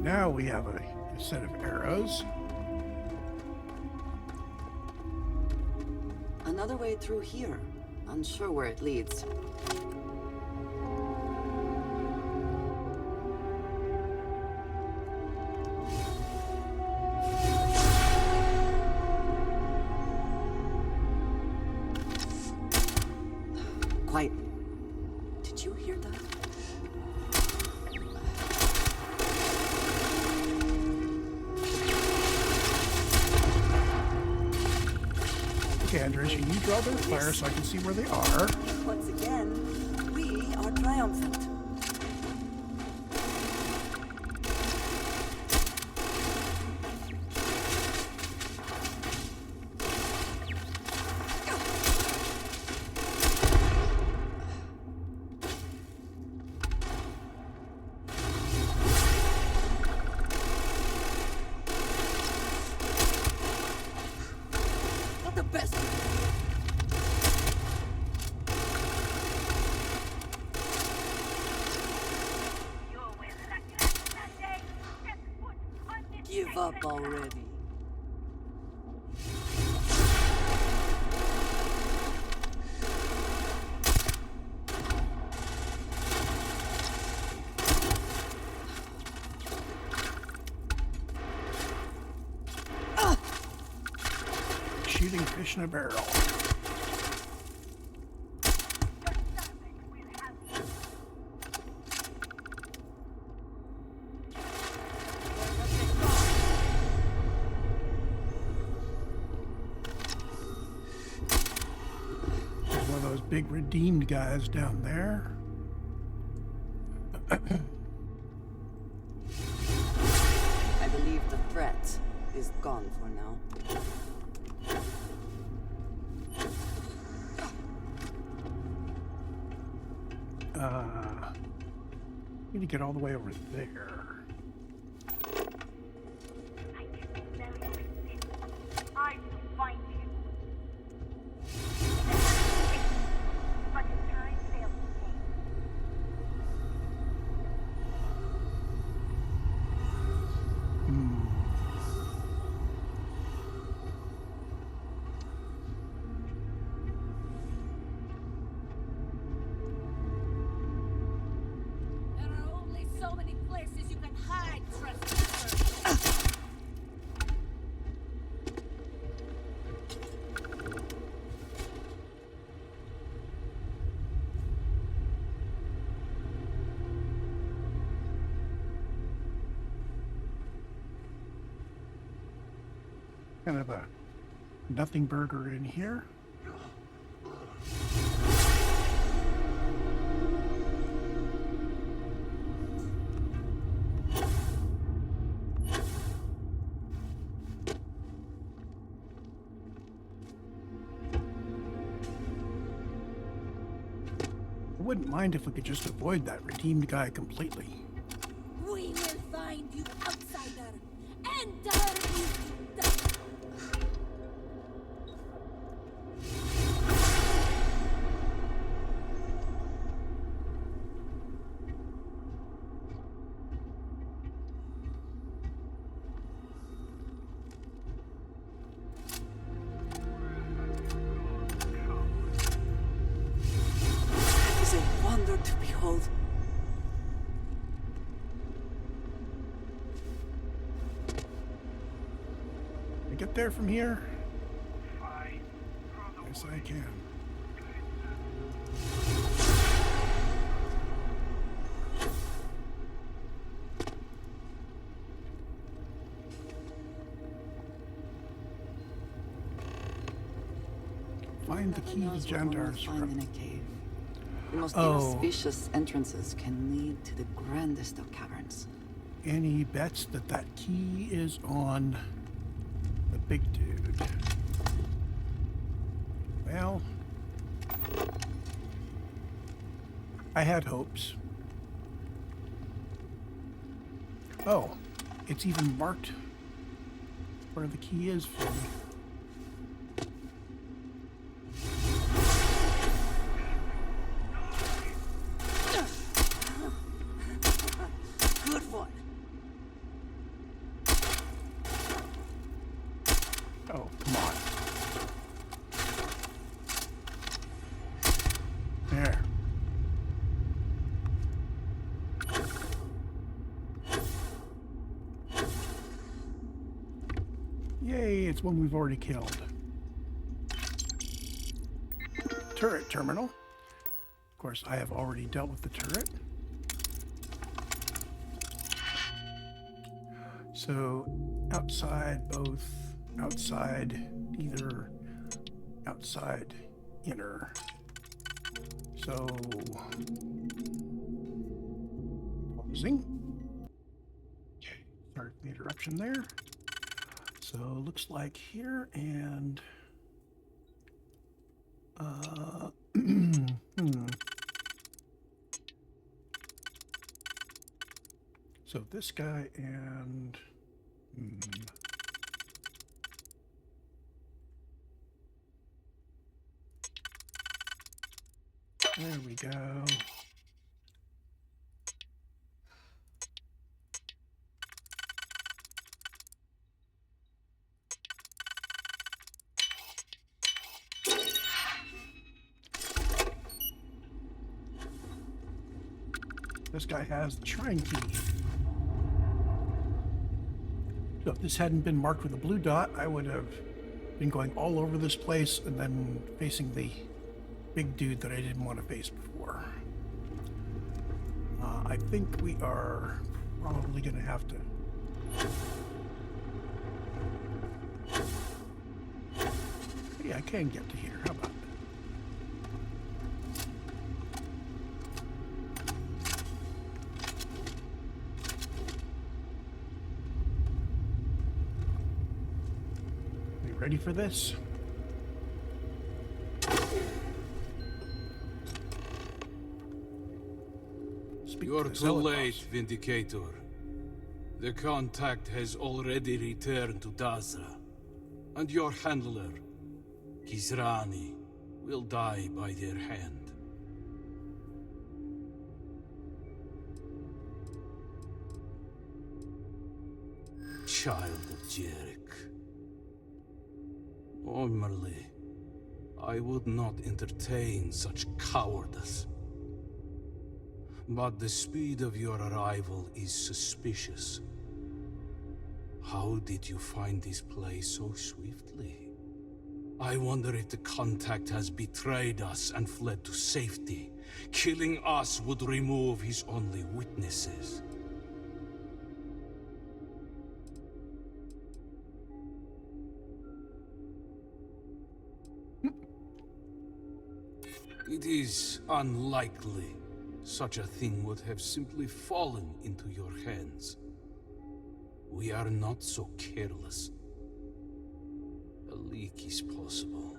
now we have a set of arrows. Another way through here. Unsure where it leads. Quiet. Did you hear that? Okay, Andreja, you draw their fire so I can see where they are. Once again, we are triumphant. Give up already. Shooting fish in a barrel. There's one of those big redeemed guys down there. I believe the threat is gone for now. Need to get all the way over there. I will find you. But the time failed me. There are only so many places you can hide, trespasser. Kind of a nothing burger in here. I wouldn't mind if we could just avoid that redeemed guy completely. We will find you, outsider, and turn you to dust. It is a wonder to behold. Can I get there from here? Yes, I can. Find the key to Knows what one will Jandar's find in room. a cave. The most Oh. inauspicious entrances can lead to the grandest of caverns. Any bets that that key is on the big dude? Well, I had hopes. Oh, it's even marked where the key is for me. Good one. Hey, it's one we've already killed. Turret terminal. Of course, I have already dealt with the turret. So, outside, both, outside, either, outside, inner. So, closing. Okay, sorry for the interruption there. So, looks like here and So this guy and there we go. This guy has the shrine key. So if this hadn't been marked with a blue dot, I would have been going all over this place and then facing the big dude that I didn't want to face before. I think we are probably going to have to... Yeah, I can get to here. How about that? Ready for this? You're too late, Vindicator. The contact has already returned to Dazra, and your handler, Kisrani, will die by their hand. Child of Jarek. Normally, I would not entertain such cowardice. But the speed of your arrival is suspicious. How did you find this place so swiftly? I wonder if the contact has betrayed us and fled to safety. Killing us would remove his only witnesses. It is unlikely such a thing would have simply fallen into your hands. We are not so careless. A leak is possible.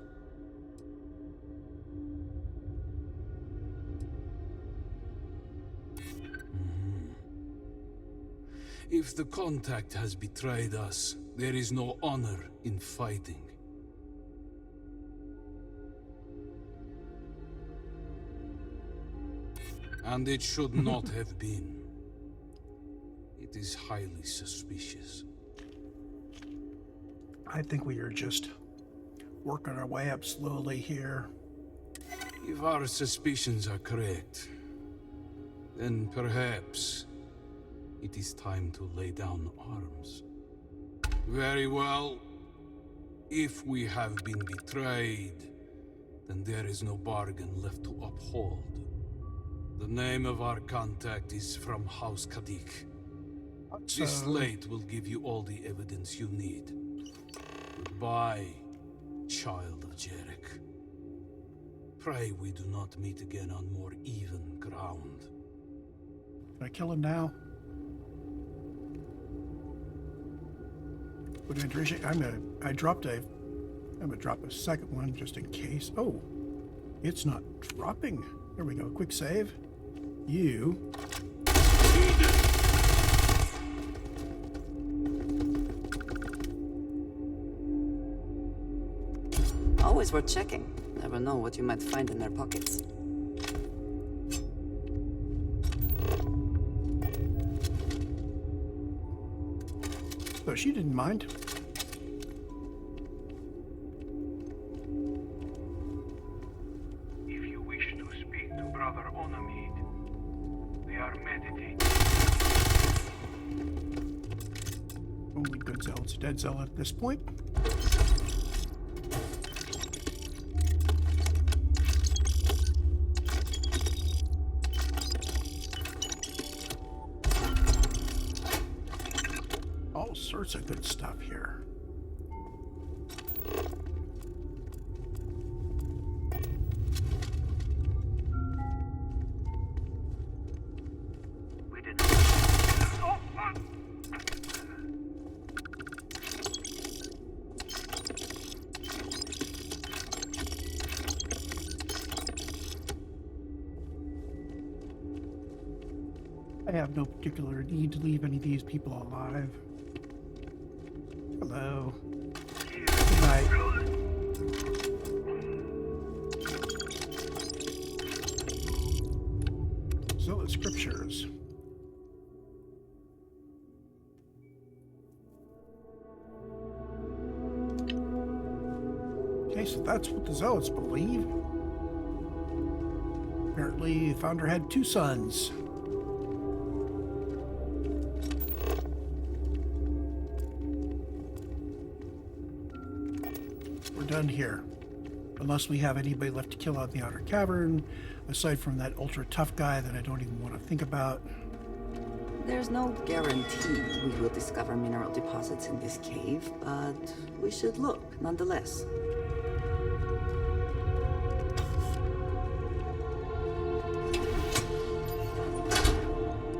If the contact has betrayed us, there is no honor in fighting. And it should not have been. It is highly suspicious. I think we are just working our way up slowly here. If our suspicions are correct, then perhaps it is time to lay down arms. Very well. If we have been betrayed, then there is no bargain left to uphold. The name of our contact is from House Kadik. This slate will give you all the evidence you need. Goodbye, child of Jarek. Pray we do not meet again on more even ground. Can I kill him now? But Andreja, I'm gonna drop a second one just in case. Oh, it's not dropping. There we go. Quick save. You. Always worth checking. Never know what you might find in their pockets. So she didn't mind. If you wish to speak to Brother Onamid, they are meditating. Only good zealot's a dead zealot at this point. sorts of good stuff here. We didn't. I have no particular need to leave any of these people alive. Hello. Good night. So the scriptures. Okay, so that's what the Zealots believe. Apparently, the founder had 2 sons. We're done here. Unless we have anybody left to kill out in the Outer Cavern, aside from that ultra tough guy that I don't even want to think about. There's no guarantee we will discover mineral deposits in this cave, but we should look nonetheless.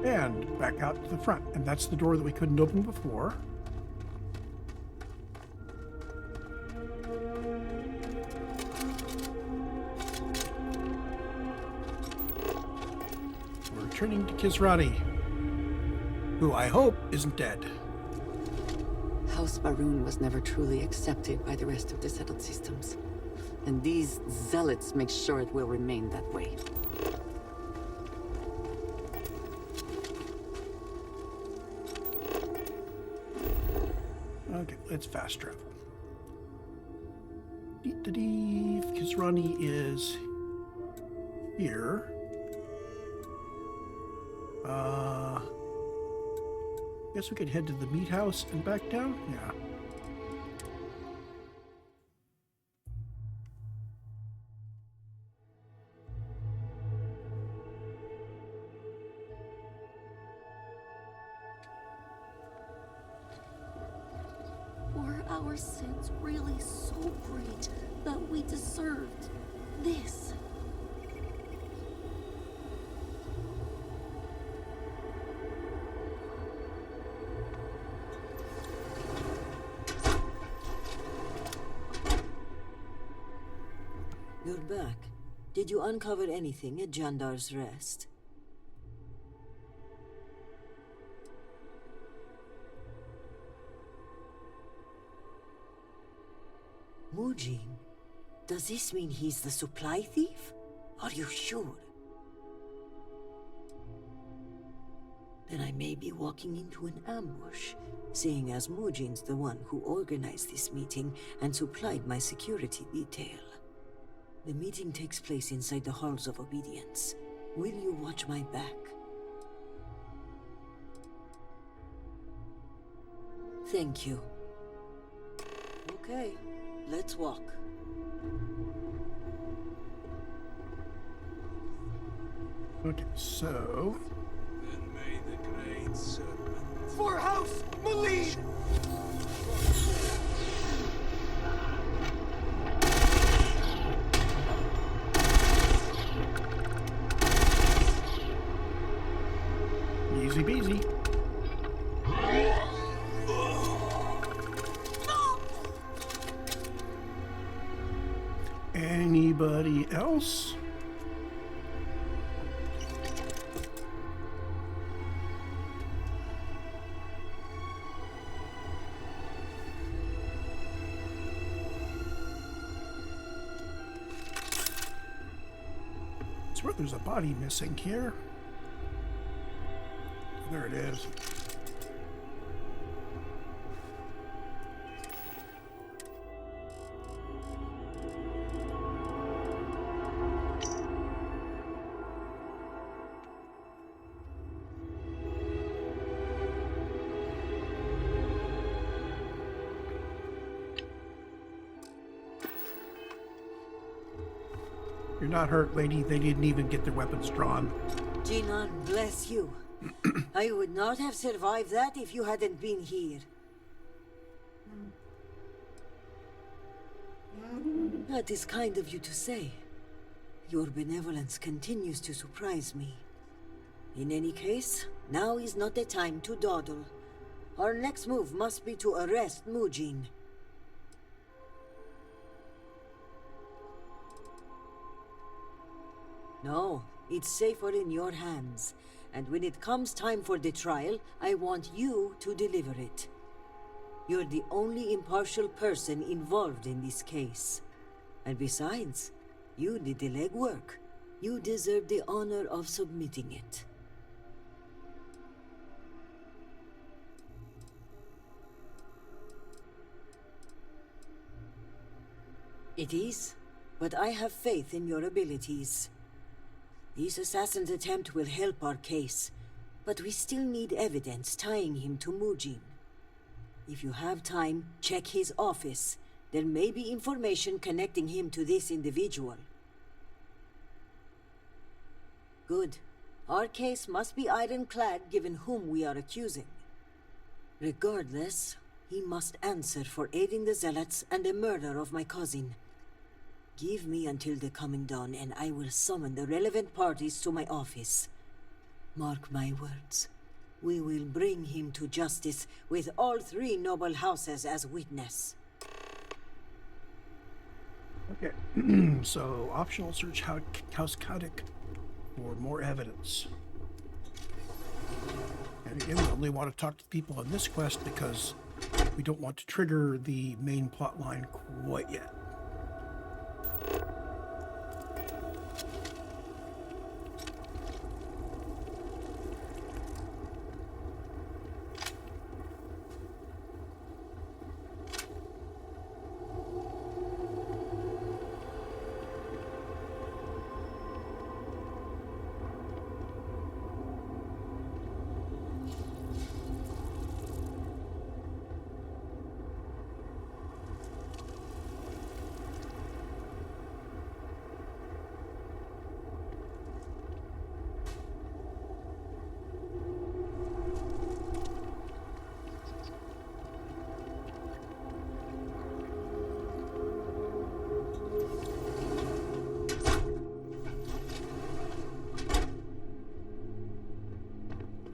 And back out to the front. And that's the door that we couldn't open before. We're returning to Kisrani, who I hope isn't dead. House Baroon was never truly accepted by the rest of the settled systems. And these zealots make sure it will remain that way. Okay, let's fast travel. Kisrani is here. Guess we could head to the meat house and back down? Yeah. Were our sins really so great that we deserved this? You're back. Did you uncover anything at Jandar's Rest? Mujin? Does this mean he's the supply thief? Are you sure? Then I may be walking into an ambush, seeing as Mujin's the one who organized this meeting and supplied my security detail. The meeting takes place inside the Halls of Obedience. Will you watch my back? Thank you. Okay, let's walk. Okay, so... Then may the great serpent... For House Malid! Easy peasy. Anybody else? I swear there's a body missing here. There it is. You're not hurt, lady. They didn't even get their weapons drawn. Jinan, bless you. I would not have survived that if you hadn't been here. That is kind of you to say. Your benevolence continues to surprise me. In any case, now is not the time to dawdle. Our next move must be to arrest Mujin. No, it's safer in your hands. And when it comes time for the trial, I want you to deliver it. You're the only impartial person involved in this case. And besides, you did the legwork. You deserve the honor of submitting it. It is, but I have faith in your abilities. This assassin's attempt will help our case, but we still need evidence tying him to Mujin. If you have time, check his office. There may be information connecting him to this individual. Good. Our case must be ironclad given whom we are accusing. Regardless, he must answer for aiding the Zealots and the murder of my cousin. Give me until the coming dawn and I will summon the relevant parties to my office. Mark my words. We will bring him to justice with all three noble houses as witness. Okay, so optional search House Kadik for more evidence. And again, we only want to talk to people on this quest because we don't want to trigger the main plot line quite yet.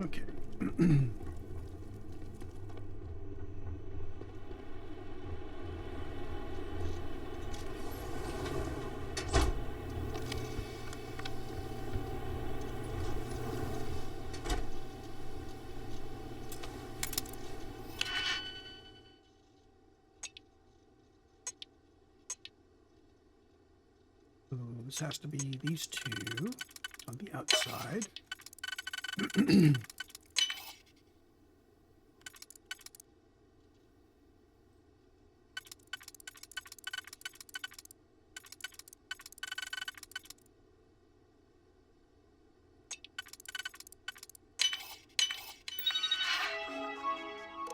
Okay. So this has to be these two on the outside.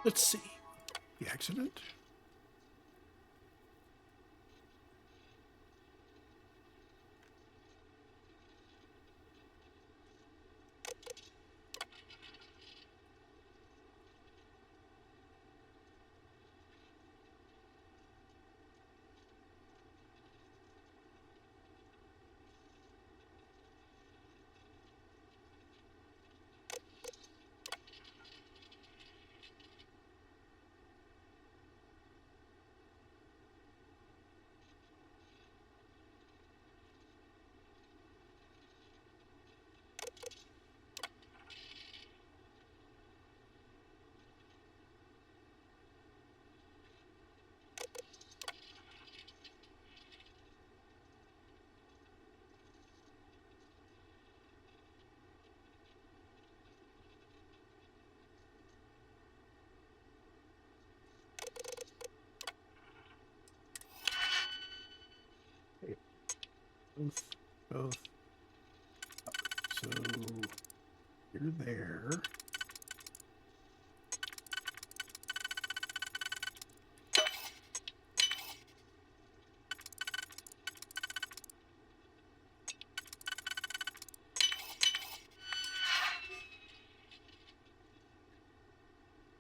Let's see. The accident. Both. So you're there.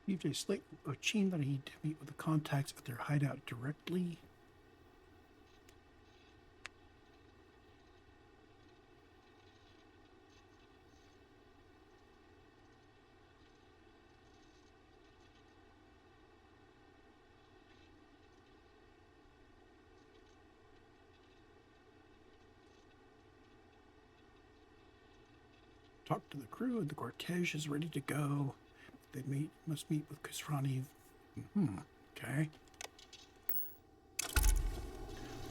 DJ Slate or Chin that he to meet with the contacts at their hideout directly. Talk to the crew, and the cortege is ready to go. They must meet with Kisrani. Okay.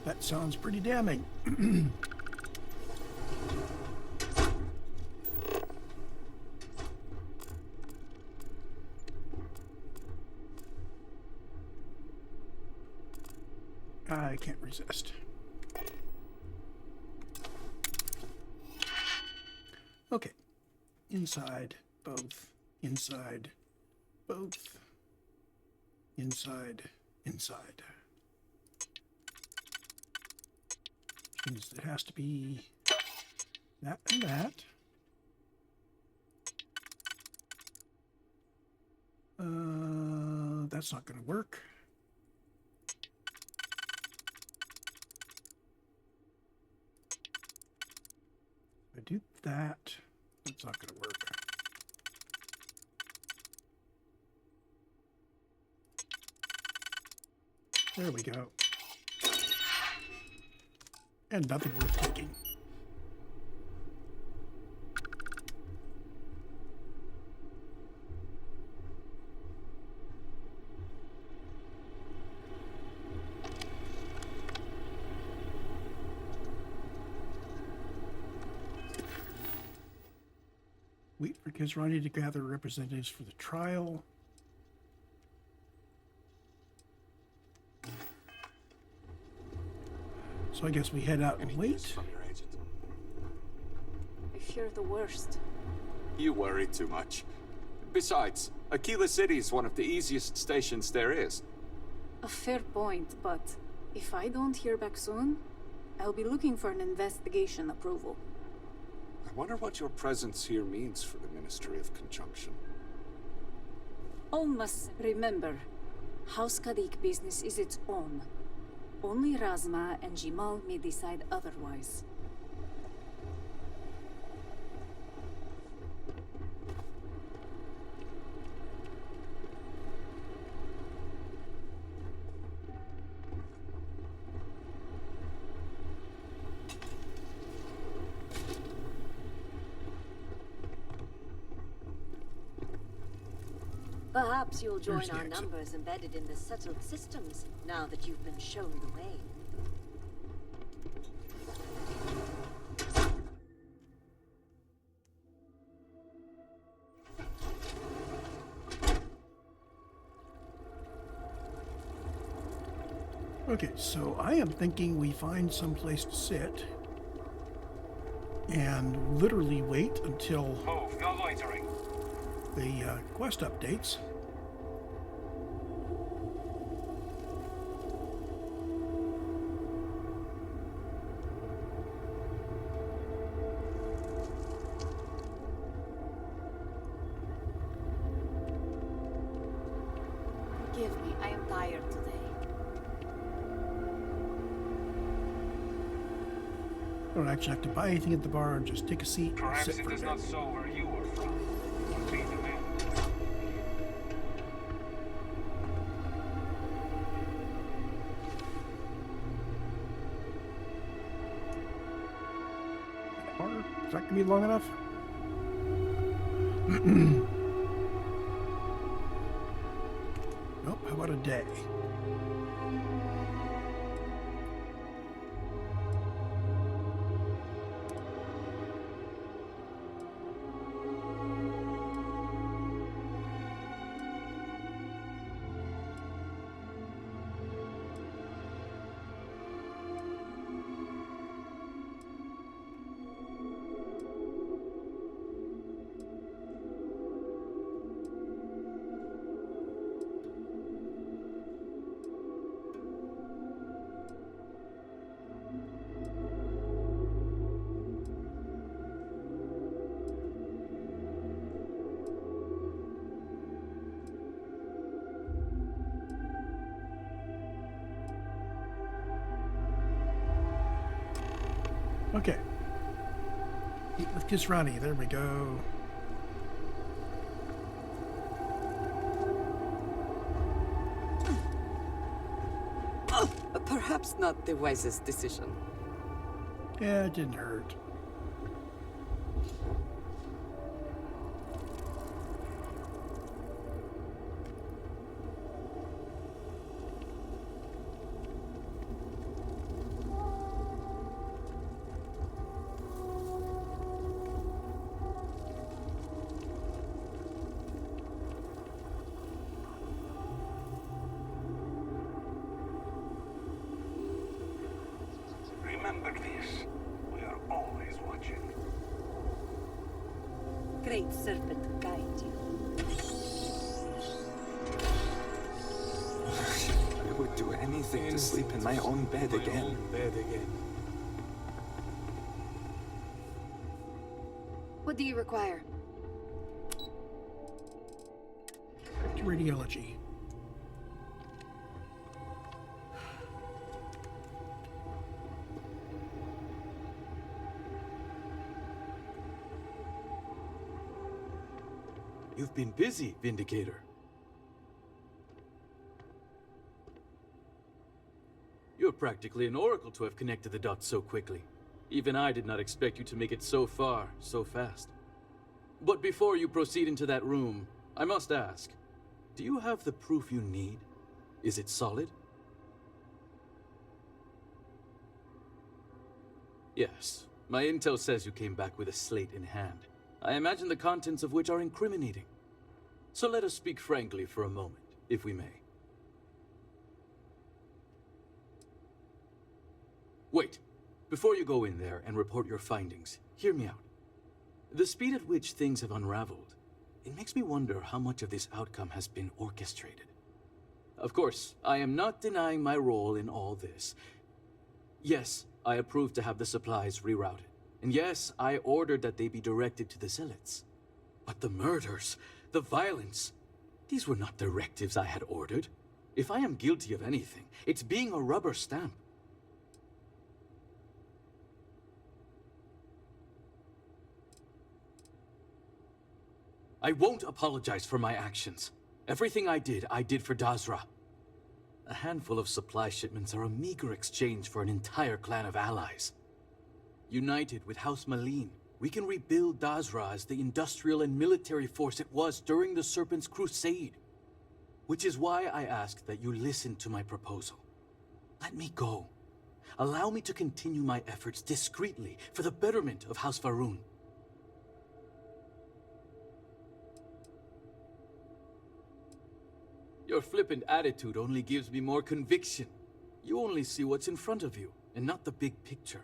That sounds pretty damning. I can't resist. Okay. Inside, both. Inside, both. Inside, inside. Which means it has to be that and that. That's not going to work. If I do that, that's not going to work. There we go. And nothing worth taking. Wait for Kisrani to gather representatives for the trial. So I guess we head out and wait. From your agent. I fear the worst. You worry too much. Besides, Aquila City is one of the easiest stations there is. A fair point, but if I don't hear back soon, I'll be looking for an investigation approval. I wonder what your presence here means for the Ministry of Conjunction. All must remember, House Kadik business is its own. Only Razma and Jimal may decide otherwise. Perhaps you'll join Where's the our exit? numbers embedded in the settled systems, now that you've been shown the way. Okay, so I am thinking we find some place to sit and literally wait until Move, no loitering. the quest updates. Forgive me, I am tired today. I don't actually have to buy anything at the bar and just take a seat and Perhaps sit it for a is bit. not so where you are from. Would be the man. Or is that gonna be long enough? Nope, how about a day? Okay. Meet with Kisrani. There we go. Perhaps not the wisest decision. Yeah, it didn't hurt. Great Serpent guide you. I would do anything to sleep in my own bed again. What do you require? Radiology. You've been busy, Vindicator. You're practically an oracle to have connected the dots so quickly. Even I did not expect you to make it so far, so fast. But before you proceed into that room, I must ask, do you have the proof you need? Is it solid? Yes. My intel says you came back with a slate in hand. I imagine the contents of which are incriminating. So let us speak frankly for a moment, if we may. Wait. Before you go in there and report your findings, hear me out. The speed at which things have unraveled, it makes me wonder how much of this outcome has been orchestrated. Of course, I am not denying my role in all this. Yes, I approved to have the supplies rerouted. And yes, I ordered that they be directed to the zealots. But the murders, the violence, these were not directives I had ordered. If I am guilty of anything, it's being a rubber stamp. I won't apologize for my actions. Everything I did for Dazra. A handful of supply shipments are a meager exchange for an entire clan of allies. United with House Malin, we can rebuild Dazra as the industrial and military force it was during the Serpent's Crusade. Which is why I ask that you listen to my proposal. Let me go. Allow me to continue my efforts discreetly for the betterment of House Va'ruun. Your flippant attitude only gives me more conviction. You only see what's in front of you, and not the big picture.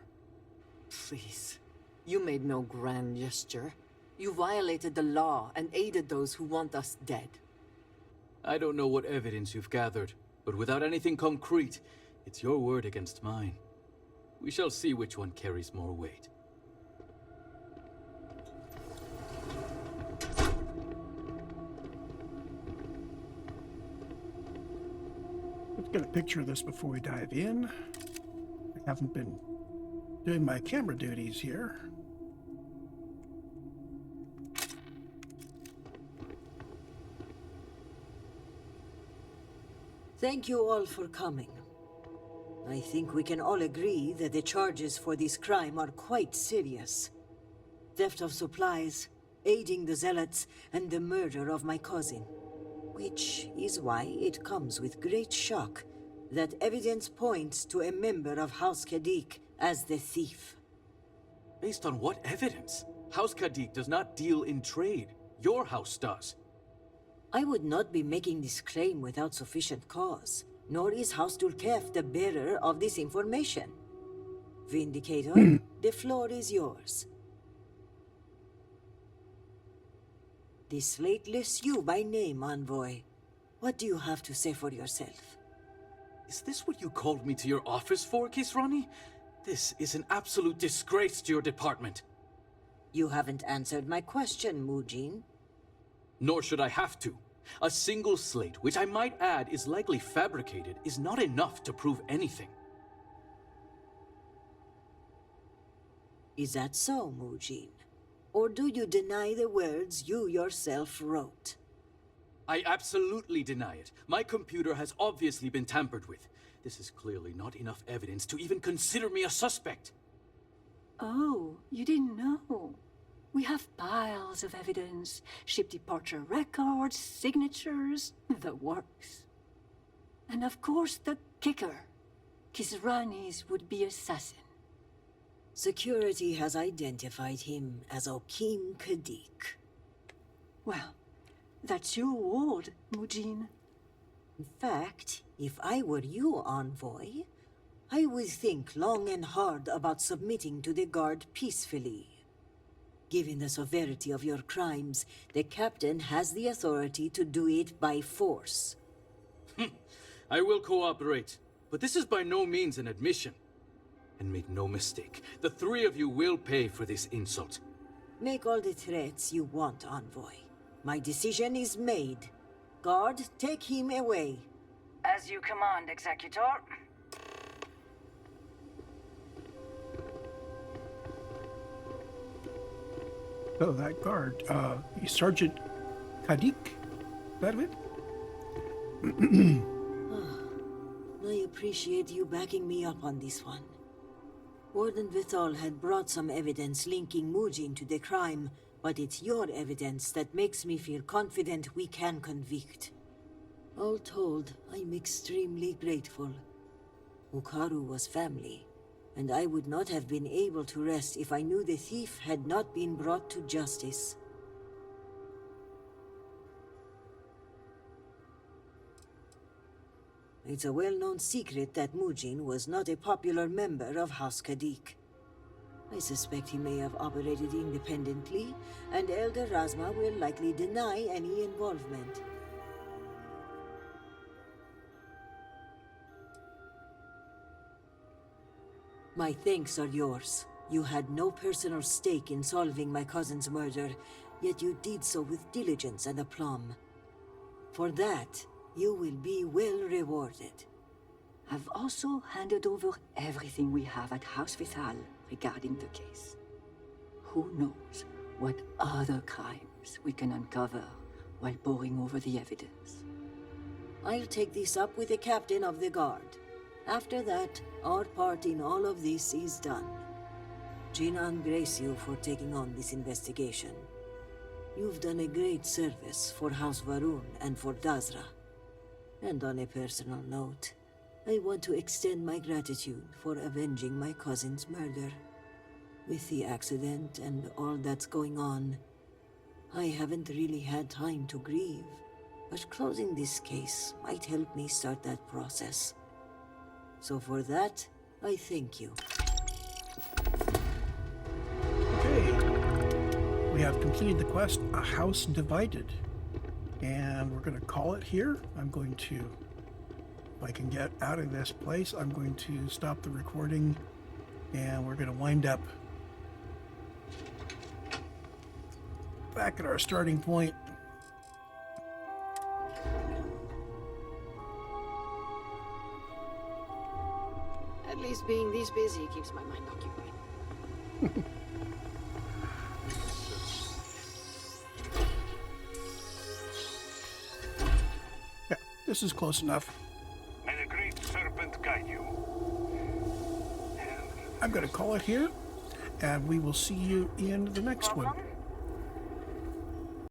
Please. You made no grand gesture. You violated the law and aided those who want us dead. I don't know what evidence you've gathered, but without anything concrete, it's your word against mine. We shall see which one carries more weight. Let's get a picture of this before we dive in. I haven't been doing my camera duties here. Thank you all for coming. I think we can all agree that the charges for this crime are quite serious. Theft of supplies, aiding the zealots, and the murder of my cousin. Which is why it comes with great shock that evidence points to a member of House Kadik as the thief. Based on what evidence? House Kadik does not deal in trade. Your house does. I would not be making this claim without sufficient cause, nor is House Dulkef the bearer of this information. Vindicator, the floor is yours. This slate lists you by name, Envoy. What do you have to say for yourself? Is this what you called me to your office for, Kisrani? This is an absolute disgrace to your department. You haven't answered my question, Mujin. Nor should I have to. A single slate, which I might add is likely fabricated, is not enough to prove anything. Is that so, Mujin? Or do you deny the words you yourself wrote? I absolutely deny it. My computer has obviously been tampered with. This is clearly not enough evidence to even consider me a suspect. Oh, you didn't know. We have piles of evidence, ship departure records, signatures, the works. And of course the kicker, Kisrani's would-be assassin. Security has identified him as Okim Kadik. Well, that's your ward, Mujin. In fact, if I were you, Envoy, I would think long and hard about submitting to the guard peacefully. Given the severity of your crimes, the captain has the authority to do it by force. I will cooperate, but this is by no means an admission. And make no mistake, the three of you will pay for this insult. Make all the threats you want, Envoy. My decision is made. Guard, take him away. As you command, Executor. Oh, that guard. Sergeant Kadik? Is that it? I appreciate you backing me up on this one. Warden Vithal had brought some evidence linking Mujin to the crime, but it's your evidence that makes me feel confident we can convict. All told, I'm extremely grateful. Ukaru was family, and I would not have been able to rest if I knew the thief had not been brought to justice. It's a well-known secret that Mujin was not a popular member of House Kadik. I suspect he may have operated independently, and Elder Razma will likely deny any involvement. My thanks are yours. You had no personal stake in solving my cousin's murder, yet you did so with diligence and aplomb. For that, you will be well rewarded. I've also handed over everything we have at House Vithal regarding the case. Who knows what other crimes we can uncover while poring over the evidence. I'll take this up with the captain of the guard. After that, our part in all of this is done. Jinan grace you for taking on this investigation. You've done a great service for House Varun and for Dazra. And on a personal note, I want to extend my gratitude for avenging my cousin's murder. With the accident and all that's going on, I haven't really had time to grieve, but closing this case might help me start that process. So for that, I thank you. Okay. We have completed the quest, A House Divided. And we're going to call it here. I'm going to, if I can get out of this place, I'm going to stop the recording and we're going to wind up back at our starting point. At least being this busy keeps my mind occupied. Yeah, this is close enough. May the great serpent guide you. I'm going to call it here, and we will see you in the next one.